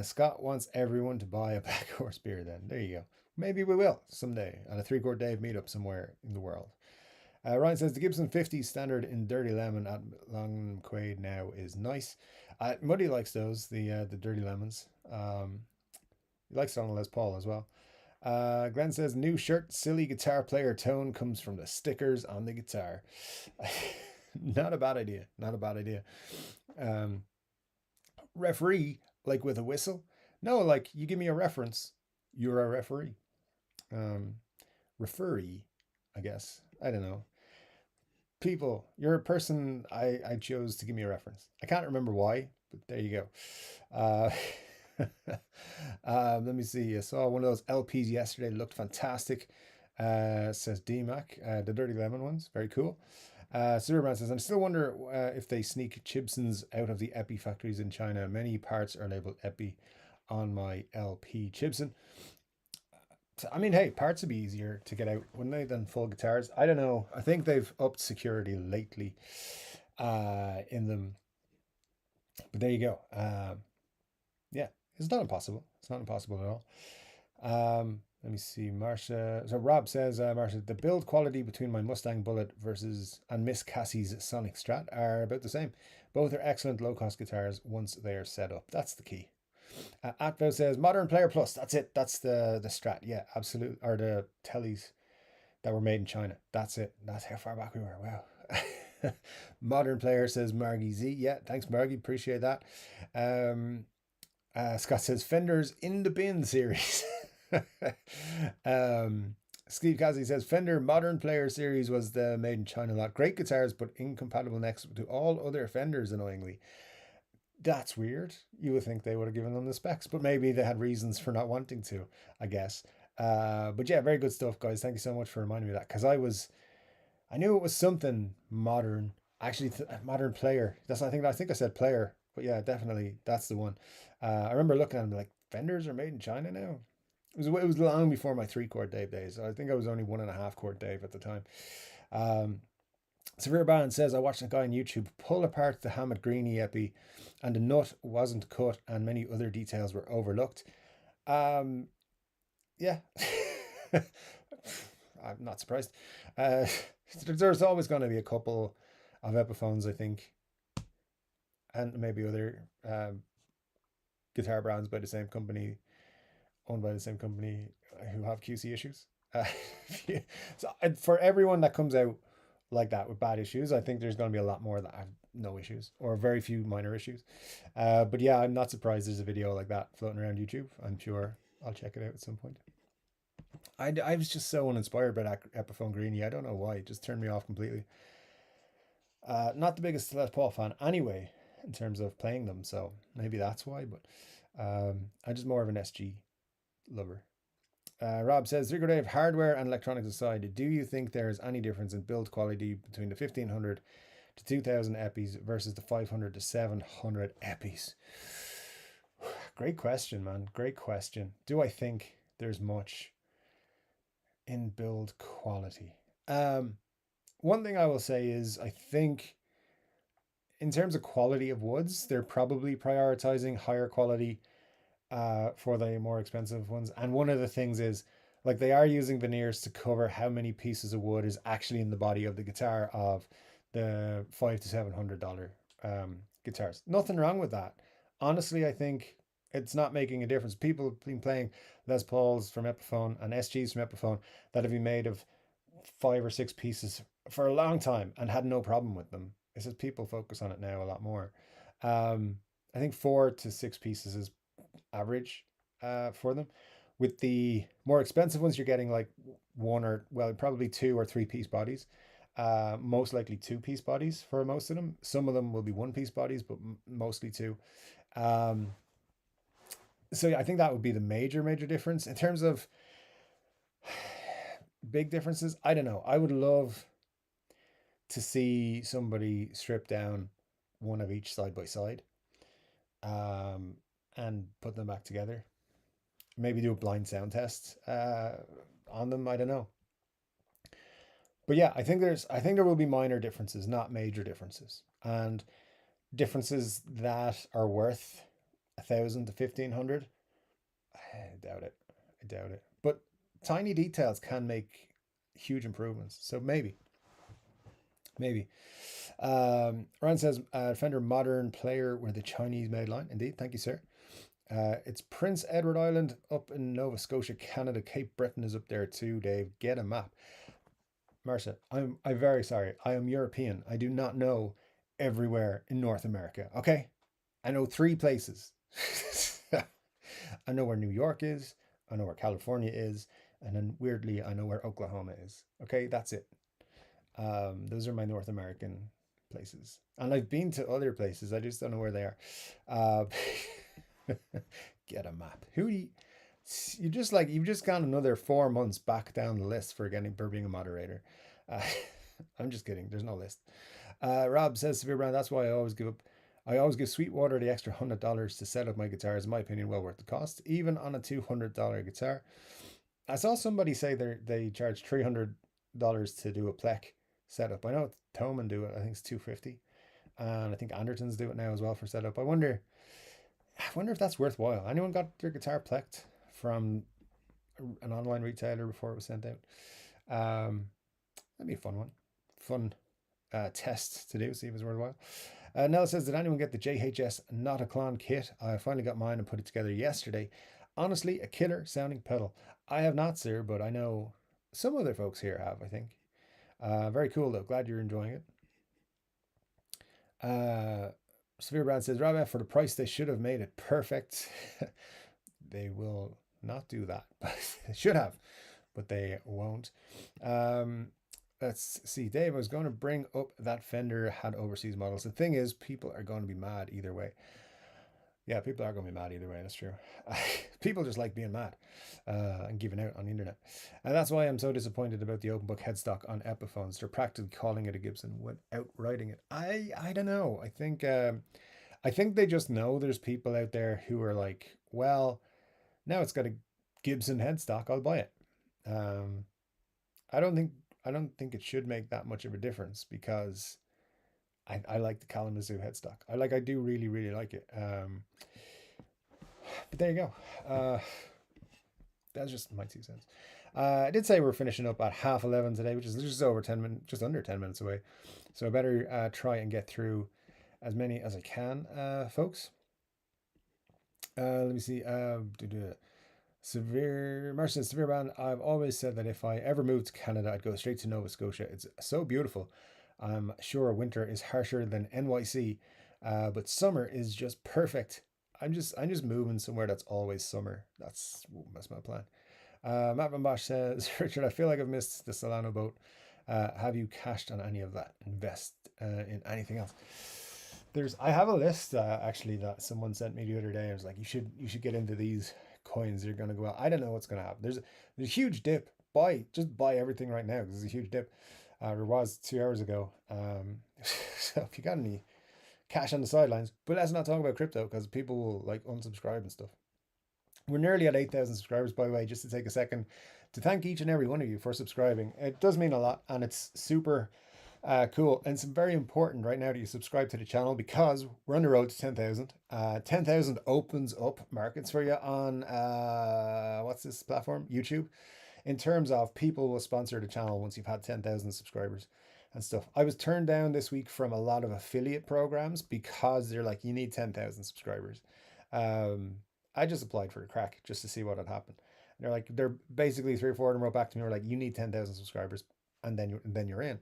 Scott wants everyone to buy a Black Horse beer then. There you go. Maybe we will someday at a 3 Chord Dave meetup somewhere in the world. Ryan says the Gibson 50 standard in Dirty Lemon at Long Quaid now is nice. Muddy likes those, the Dirty Lemons. He likes it on a Les Paul as well. Glenn says new shirt, silly guitar player tone comes from the stickers on the guitar. Not a bad idea. Not a bad idea. Referee, like with a whistle? No, like you give me a reference, you're a referee. Referee, I guess. I don't know. People, you're a person I chose to give me a reference. I can't remember why, but there you go. Let me see. I saw one of those LPs yesterday. Looked fantastic. Says DMAC, the Dirty Lemon ones. Very cool. Superman says, I still wonder if they sneak Chibsons out of the Epi factories in China. Many parts are labeled Epi on my LP Chibson. I mean, hey, parts would be easier to get out, wouldn't they, than full guitars? I don't know. I think they've upped security lately in them. But there you go. Yeah, it's not impossible. It's not impossible at all. Let me see. Marsha. So Rob says, Marsha, the build quality between my Mustang Bullet and Miss Cassie's Sonic Strat are about the same. Both are excellent low-cost guitars once they are set up. That's the key. Atvo says Modern Player Plus. That's it. That's the Strat. Yeah, absolutely. Or the Tellys that were made in China. That's it. That's how far back we were. Wow. Modern Player says Margie Z. Yeah, thanks Margie. Appreciate that. Scott says Fender's in the bin series. Steve Cassie says Fender Modern Player series was the made in China lot. Great guitars, but incompatible next to all other Fenders, annoyingly. That's weird. You would think they would have given them the specs, but maybe they had reasons for not wanting to, I guess. But yeah, very good stuff, guys. Thank you so much for reminding me of that, because I knew it was something modern. Actually, Modern Player. I think I said player, but yeah, definitely that's the one. I remember looking at them like Fenders are made in China now. It was long before my 3 Chord Dave days. I think I was only 1.5 Chord Dave at the time. Severe Band says, I watched a guy on YouTube pull apart the Hammett Greeny Epi and the nut wasn't cut and many other details were overlooked. Yeah. I'm not surprised. Uh, there's always going to be a couple of Epiphones, I think, and maybe other guitar brands by the same company, owned by the same company, who have QC issues. Uh, so for everyone that comes out like that with bad issues, I think there's going to be a lot more that have no issues or very few minor issues. But yeah, I'm not surprised there's a video like that floating around YouTube. I'm sure I'll check it out at some point. I was just so uninspired by that Epiphone Greenie. I don't know why. It just turned me off completely. Not the biggest Les Paul fan anyway, in terms of playing them. So maybe that's why. But I'm just more of an SG lover. Rob says, Rico Dave, hardware and electronics aside, do you think there is any difference in build quality between the 1500 to 2000 EPIs versus the 500 to 700 EPIs? Great question, man. Great question. Do I think there's much in build quality? One thing I will say is I think in terms of quality of woods, they're probably prioritizing higher quality for the more expensive ones. And one of the things is like they are using veneers to cover how many pieces of wood is actually in the body of the guitar of the $500 to $700 guitars. Nothing wrong with that. Honestly, I think it's not making a difference. People have been playing Les Pauls from Epiphone and SGs from Epiphone that have been made of 5 or 6 pieces for a long time and had no problem with them. It's just people focus on it now a lot more. I think 4 to 6 pieces is average for them. With the more expensive ones, you're getting like one or, well, probably 2 or 3 piece bodies. Most likely 2 piece bodies for most of them. Some of them will be 1 piece bodies, but mostly 2. So yeah, I think that would be the major difference. In terms of big differences, I don't know. I would love to see somebody strip down one of each side by side and put them back together. Maybe do a blind sound test on them. I don't know. But yeah, I think there will be minor differences, not major differences, and differences that are worth 1,000 to 1,500. I doubt it. I doubt it. But tiny details can make huge improvements. So maybe. Ryan says, Fender Modern Player with the Chinese made line. Indeed, thank you, sir. It's Prince Edward Island up in Nova Scotia, Canada. Cape Breton is up there too, Dave. Get a map. Marcia, I'm very sorry. I am European. I do not know everywhere in North America. Okay? I know 3 places. I know where New York is, I know where California is, and then weirdly I know where Oklahoma is. Okay, that's it. Those are my North American places. And I've been to other places. I just don't know where they are. Uh, get a map. You've just gone another 4 months back down the list for being a moderator. I'm just kidding. There's no list. Rob says, Severe Brand, that's why I always give Sweetwater the extra $100 to set up my guitars. In my opinion, well worth the cost, even on a $200 guitar. I saw somebody say they charge $300 to do a plec setup. I know Thoman do it. I think it's $250, and I think Andertons do it now as well for setup. I wonder if that's worthwhile. Anyone got their guitar plecked from an online retailer before it was sent out? That'd be a fun one. Fun test to do, see if it's worthwhile. Nell says, did anyone get the JHS Not a Clon kit? I finally got mine and put it together yesterday. Honestly, a killer sounding pedal. I have not, sir, but I know some other folks here have, I think. Very cool, though. Glad you're enjoying it. Severe Brad says, Rob F, for the price, they should have made it perfect. They will not do that, but they should have, but they won't. Let's see, Dave, I was going to bring up that Fender had overseas models. The thing is, people are going to be mad either way. Yeah, people are going to be mad either way. That's true. People just like being mad and giving out on the internet. And that's why I'm so disappointed about the open book headstock on Epiphones. They're practically calling it a Gibson without writing it. I don't know. I think they just know there's people out there who are like, well, now it's got a Gibson headstock, I'll buy it. I don't think it should make that much of a difference because I like the Kalamazoo headstock. I do really like it. But there you go. That's just my 2 cents. I did say we're finishing up at 11:30 today, which is just over 10 minutes, just under 10 minutes away. So I better try and get through as many as I can, folks. Let me see. Severe Martian Severe Band. I've always said that if I ever moved to Canada, I'd go straight to Nova Scotia. It's so beautiful. I'm sure winter is harsher than NYC, but summer is just perfect. I'm just moving somewhere that's always summer. That's my plan. Matt Van Bosch says, Richard, I feel like I've missed the Solano boat. Have you cashed on any of that? Invest in anything else? I have a list actually that someone sent me the other day. I was like, you should get into these coins. You're gonna go out. I don't know what's gonna happen. There's a huge dip. Buy everything right now because there's a huge dip. There was 2 hours ago. So if you got any cash on the sidelines, but let's not talk about crypto because people will like unsubscribe and stuff. We're nearly at 8,000 subscribers, by the way, just to take a second to thank each and every one of you for subscribing. It does mean a lot, and it's super cool. And it's very important right now that you subscribe to the channel because we're on the road to 10,000. 10,000 opens up markets for you on, what's this platform? YouTube. In terms of people will sponsor the channel once you've had 10,000 subscribers and stuff. I was turned down this week from a lot of affiliate programs because they're like, you need 10,000 subscribers. Um, I just applied for a crack just to see what had happened. And they're basically three or four of them wrote back to me. Were like, you need 10,000 subscribers, and then you're in.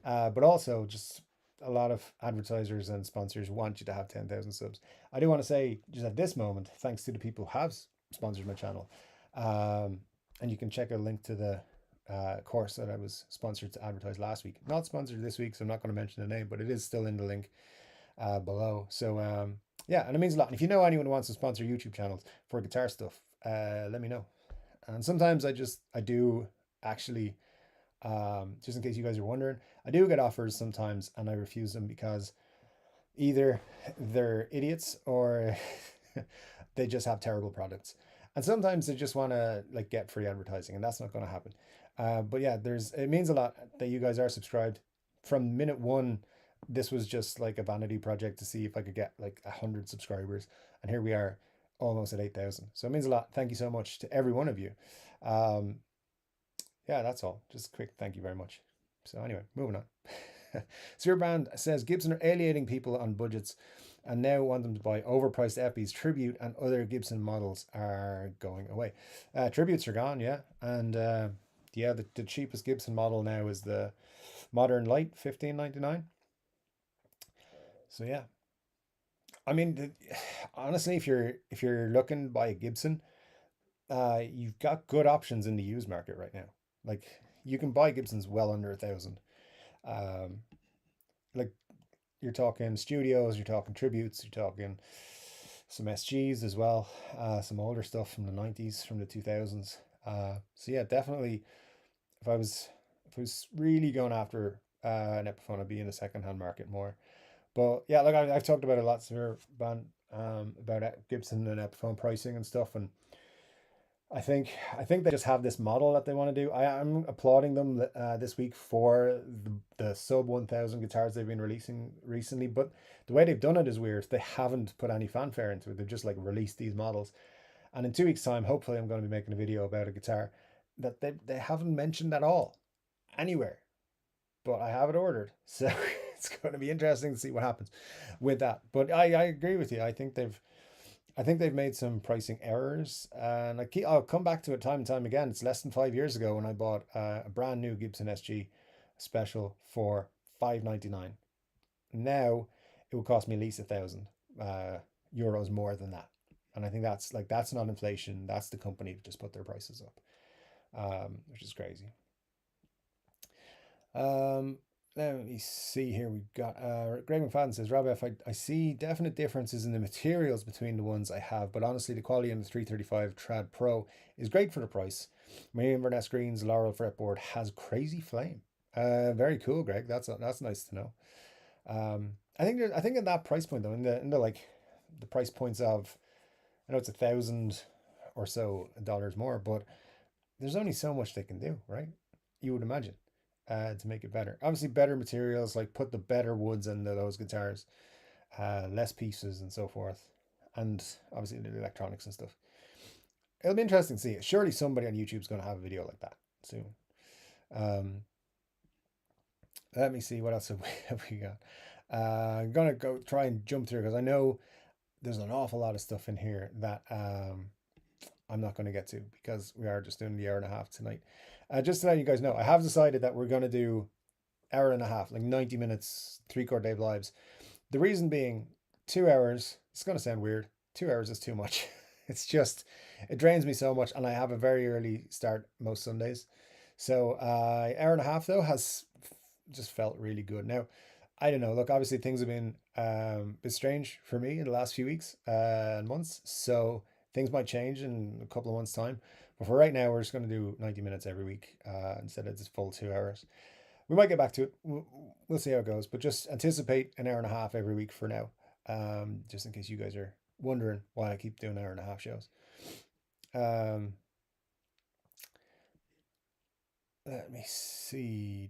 But also just a lot of advertisers and sponsors want you to have 10,000 subs. I do want to say just at this moment, thanks to the people who have sponsored my channel. And you can check a link to the course that I was sponsored to advertise last week. Not sponsored this week, so I'm not going to mention the name, but it is still in the link below. So yeah, and it means a lot. And if you know anyone who wants to sponsor YouTube channels for guitar stuff, let me know. And sometimes I do actually, just in case you guys are wondering, I do get offers sometimes and I refuse them because either they're idiots or they just have terrible products. And sometimes they just want to like get free advertising, and that's not going to happen. But yeah, it means a lot that you guys are subscribed. From minute one, this was just like a vanity project to see if I could get like 100 subscribers, and here we are, almost at 8,000. So it means a lot. Thank you so much to every one of you. Um, yeah, that's all. Just a quick thank you very much. So anyway, moving on. Zero Brand says Gibson are alienating people on budgets and now want them to buy overpriced Epis. Tribute and other Gibson models are going away. Tributes are gone, yeah. And yeah, the cheapest Gibson model now is the Modern Light, 1599. So yeah. I mean, honestly, if you're looking to buy a Gibson, you've got good options in the used market right now. Like you can buy Gibsons well under 1,000. Um, like you're talking studios, you're talking tributes, you're talking some SGs as well, some older stuff from the 90s, from the 2000s. So yeah, definitely if I was really going after an Epiphone, I'd be in the secondhand market more. But yeah, like I've talked about a lot here, Ban, about Gibson and Epiphone pricing and stuff, and I think they just have this model that they want to do. I'm applauding them this week for the sub 1,000 guitars they've been releasing recently. But the way they've done it is weird. They haven't put any fanfare into it. They've just like released these models. And in 2 weeks' time, hopefully, I'm going to be making a video about a guitar that they haven't mentioned at all anywhere. But I have it ordered, so it's going to be interesting to see what happens with that. But I agree with you. I think they've made some pricing errors, and I'll come back to it time and time again. It's less than 5 years ago when I bought a brand new Gibson SG special for $599. Now it would cost me at least 1,000 euros more than that, and I think that's not inflation. That's the company that just put their prices up, which is crazy. Let me see here. We've got Greg McFadden says, Rob F, I see definite differences in the materials between the ones I have, but honestly, the quality in the 335 Trad Pro is great for the price. My Inverness Greens Laurel fretboard has crazy flame. Very cool, Greg. That's nice to know. I think at that price point though, in the like the price points of, I know it's 1,000 or so dollars more, but there's only so much they can do, right? You would imagine to make it better. Obviously, better materials, like put the better woods into those guitars, less pieces and so forth, and obviously the electronics and stuff. it'll be interesting to see. Surely somebody on YouTube's going to have a video like that soon. Um, Let me see what else have have we got. I'm gonna go try and jump through because I know there's an awful lot of stuff in here that I'm not going to get to because we are just doing the hour and a half tonight. Just to let you guys know, I have decided that we're going to do hour and a half, like 90 minutes, three chord Dave lives. The reason being, 2 hours. It's going to sound weird. 2 hours is too much. It's just it drains me so much, and I have a very early start most Sundays. So hour and a half though has just felt really good. Now, I don't know. Look, obviously things have been a bit strange for me in the last few weeks and months. So things might change in a couple of months' time. But for right now, we're just going to do 90 minutes every week instead of this full 2 hours. We might get back to it. We'll see how it goes. But just anticipate an hour and a half every week for now, just in case you guys are wondering why I keep doing hour and a half shows. Um, Let me see.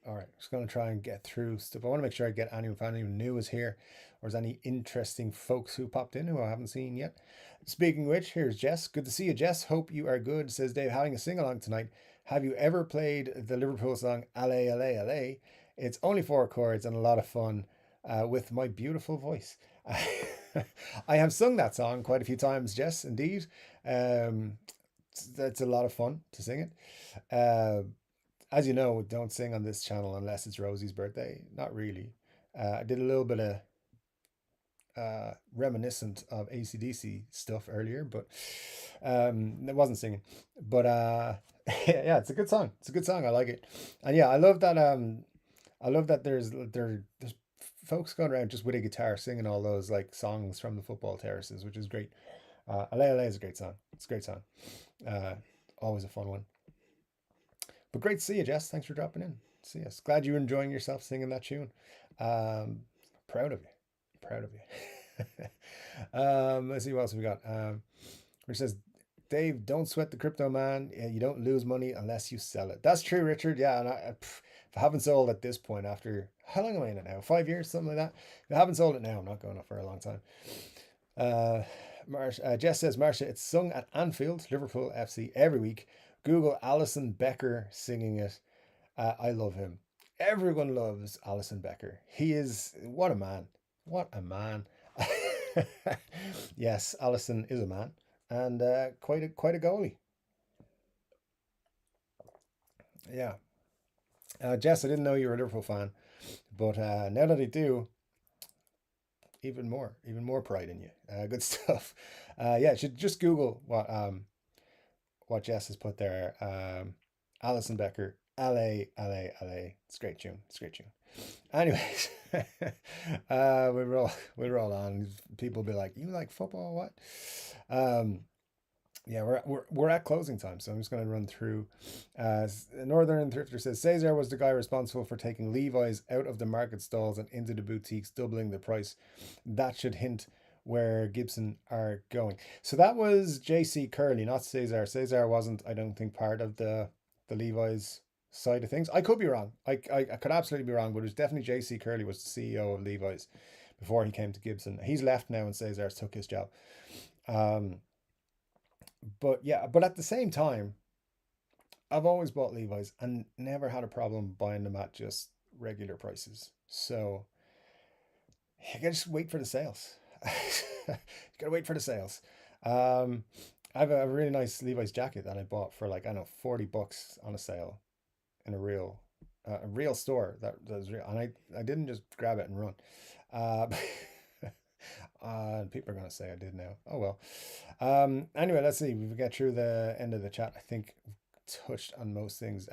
All right, just going to try and get through stuff. I want to make sure I get anyone, if anyone new is here, or is any interesting folks who popped in who I haven't seen yet. Speaking of which, here's Jess. Good to see you, Jess. Hope you are good. Says Dave, having a sing along tonight. Have you ever played the Liverpool song "Allez, Allez, Allez"? It's only 4 chords and a lot of fun with my beautiful voice. I have sung that song quite a few times, Jess. Indeed, it's a lot of fun to sing it. As you know, don't sing on this channel unless it's Rosie's birthday. Not really. I did a little bit of reminiscent of AC/DC stuff earlier, but it wasn't singing. But yeah, it's a good song. It's a good song. I like it. And yeah, I love that. I love that there's folks going around just with a guitar singing all those like songs from the football terraces, which is great. Ale Ale is a great song. It's a great song. Uh, Always a fun one. But great to see you, Jess. Thanks for dropping in. See us. Glad you're enjoying yourself singing that tune. Um, Proud of you. Proud of you. Let's see what else we got. Which says, Dave, don't sweat the crypto, man. You don't lose money unless you sell it. That's true, Richard. Yeah, and if I haven't sold at this point after how long am I in it now? 5 years, something like that. If I haven't sold it now, I'm not going up for a long time. Jess says, Marcia, it's sung at Anfield, Liverpool FC every week. Google Alison Becker singing it. I love him. Everyone loves Alison Becker. He is, what a man. What a man. Yes, Alison is a man and quite a goalie. Yeah. Jess, I didn't know you were a Liverpool fan, but now that I do, even more pride in you. Good stuff. Yeah, you should just Google what Jess has put there. Alison Becker, LA, LA, LA. It's a great tune. It's a great tune. Anyways, we'll roll on. People will be like, "You like football? What?" Um, yeah, we're at closing time, so I'm just going to run through. Northern Thrifter says Cesar was the guy responsible for taking Levi's out of the market stalls and into the boutiques, doubling the price. That should hint where Gibson are going. So that was JC Curley, not Cesar. Cesar wasn't, I don't think, part of the Levi's side of things. I could be wrong. I could absolutely be wrong, but it was definitely JC Curley was the CEO of Levi's before he came to Gibson. He's left now, and Cesar took his job. Um, but yeah, but at the same time, I've always bought Levi's and never had a problem buying them at just regular prices. So you gotta just wait for the sales. You gotta wait for the sales. Um, I have a really nice Levi's jacket that I bought for like I don't know $40 on a sale in a real store that was real, and I didn't just grab it and run. Uh, people are gonna say I did now. Oh well. Anyway, let's see. We get through the end of the chat. I think we've touched on most things.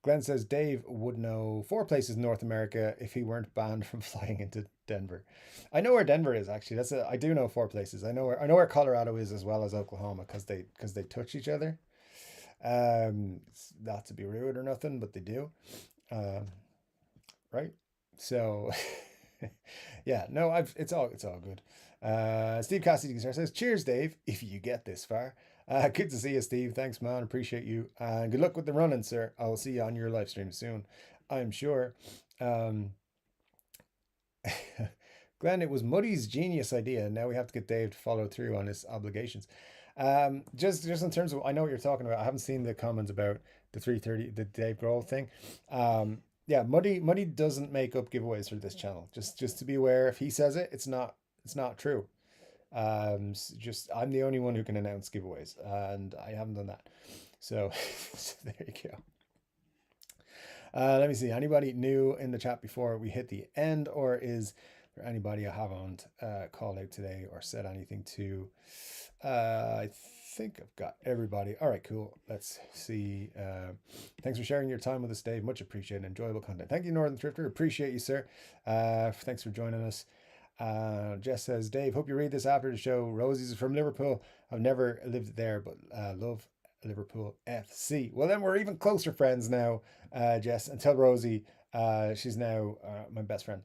Glenn says Dave would know 4 places in North America if he weren't banned from flying into Denver. I know where Denver is actually. I do know 4 places. I know where Colorado is as well as Oklahoma because they touch each other. It's not to be rude or nothing, but they do. Um, right? So yeah, no, it's all good. Steve Cassidy says, "Cheers, Dave. If you get this far, good to see you, Steve. Thanks, man. Appreciate you. And good luck with the running, sir. I'll see you on your live stream soon, I'm sure." Um, Glenn, it was Muddy's genius idea, and now we have to get Dave to follow through on his obligations. Just in terms of, I know what you're talking about. I haven't seen the comments about the 330, the Dave Grohl thing. Yeah, Muddy doesn't make up giveaways for this channel. Just to be aware, if he says it, it's not true. Just I'm the only one who can announce giveaways, and I haven't done that. So, so there you go. Let me see. Anybody new in the chat before we hit the end, or is there anybody I haven't called out today or said anything to? I think I've got everybody. All right, cool. Let's see. Thanks for sharing your time with us, Dave. Much appreciated. Enjoyable content. Thank you, Northern Thrifter. Appreciate you, sir. Thanks for joining us. Jess says, Dave, hope you read this after the show. Rosie's from Liverpool. I've never lived there, but love Liverpool FC. Well, then we're even closer friends now, Jess. And tell Rosie she's now my best friend.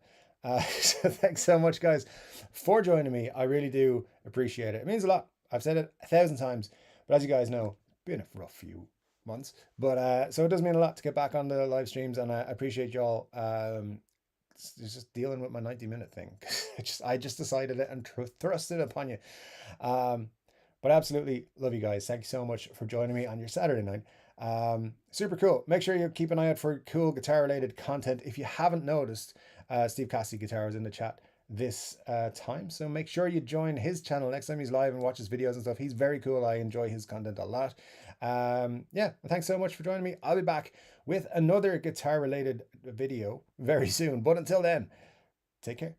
So thanks so much, guys, for joining me. I really do appreciate it. It means a lot. I've said it 1,000 times, but as you guys know, been a rough few months. But so it does mean a lot to get back on the live streams, and I appreciate y'all. It's just dealing with my 90-minute thing. I just decided it and thrust it upon you. But absolutely love you guys. Thank you so much for joining me on your Saturday night. Super cool. Make sure you keep an eye out for cool guitar related content. If you haven't noticed, Steve Cassidy Guitar is in the chat this time, so make sure you join his channel next time he's live and watch his videos and stuff. He's very cool. I enjoy his content a lot. Yeah, thanks so much for joining me. I'll be back with another guitar related video very soon, but until then, take care.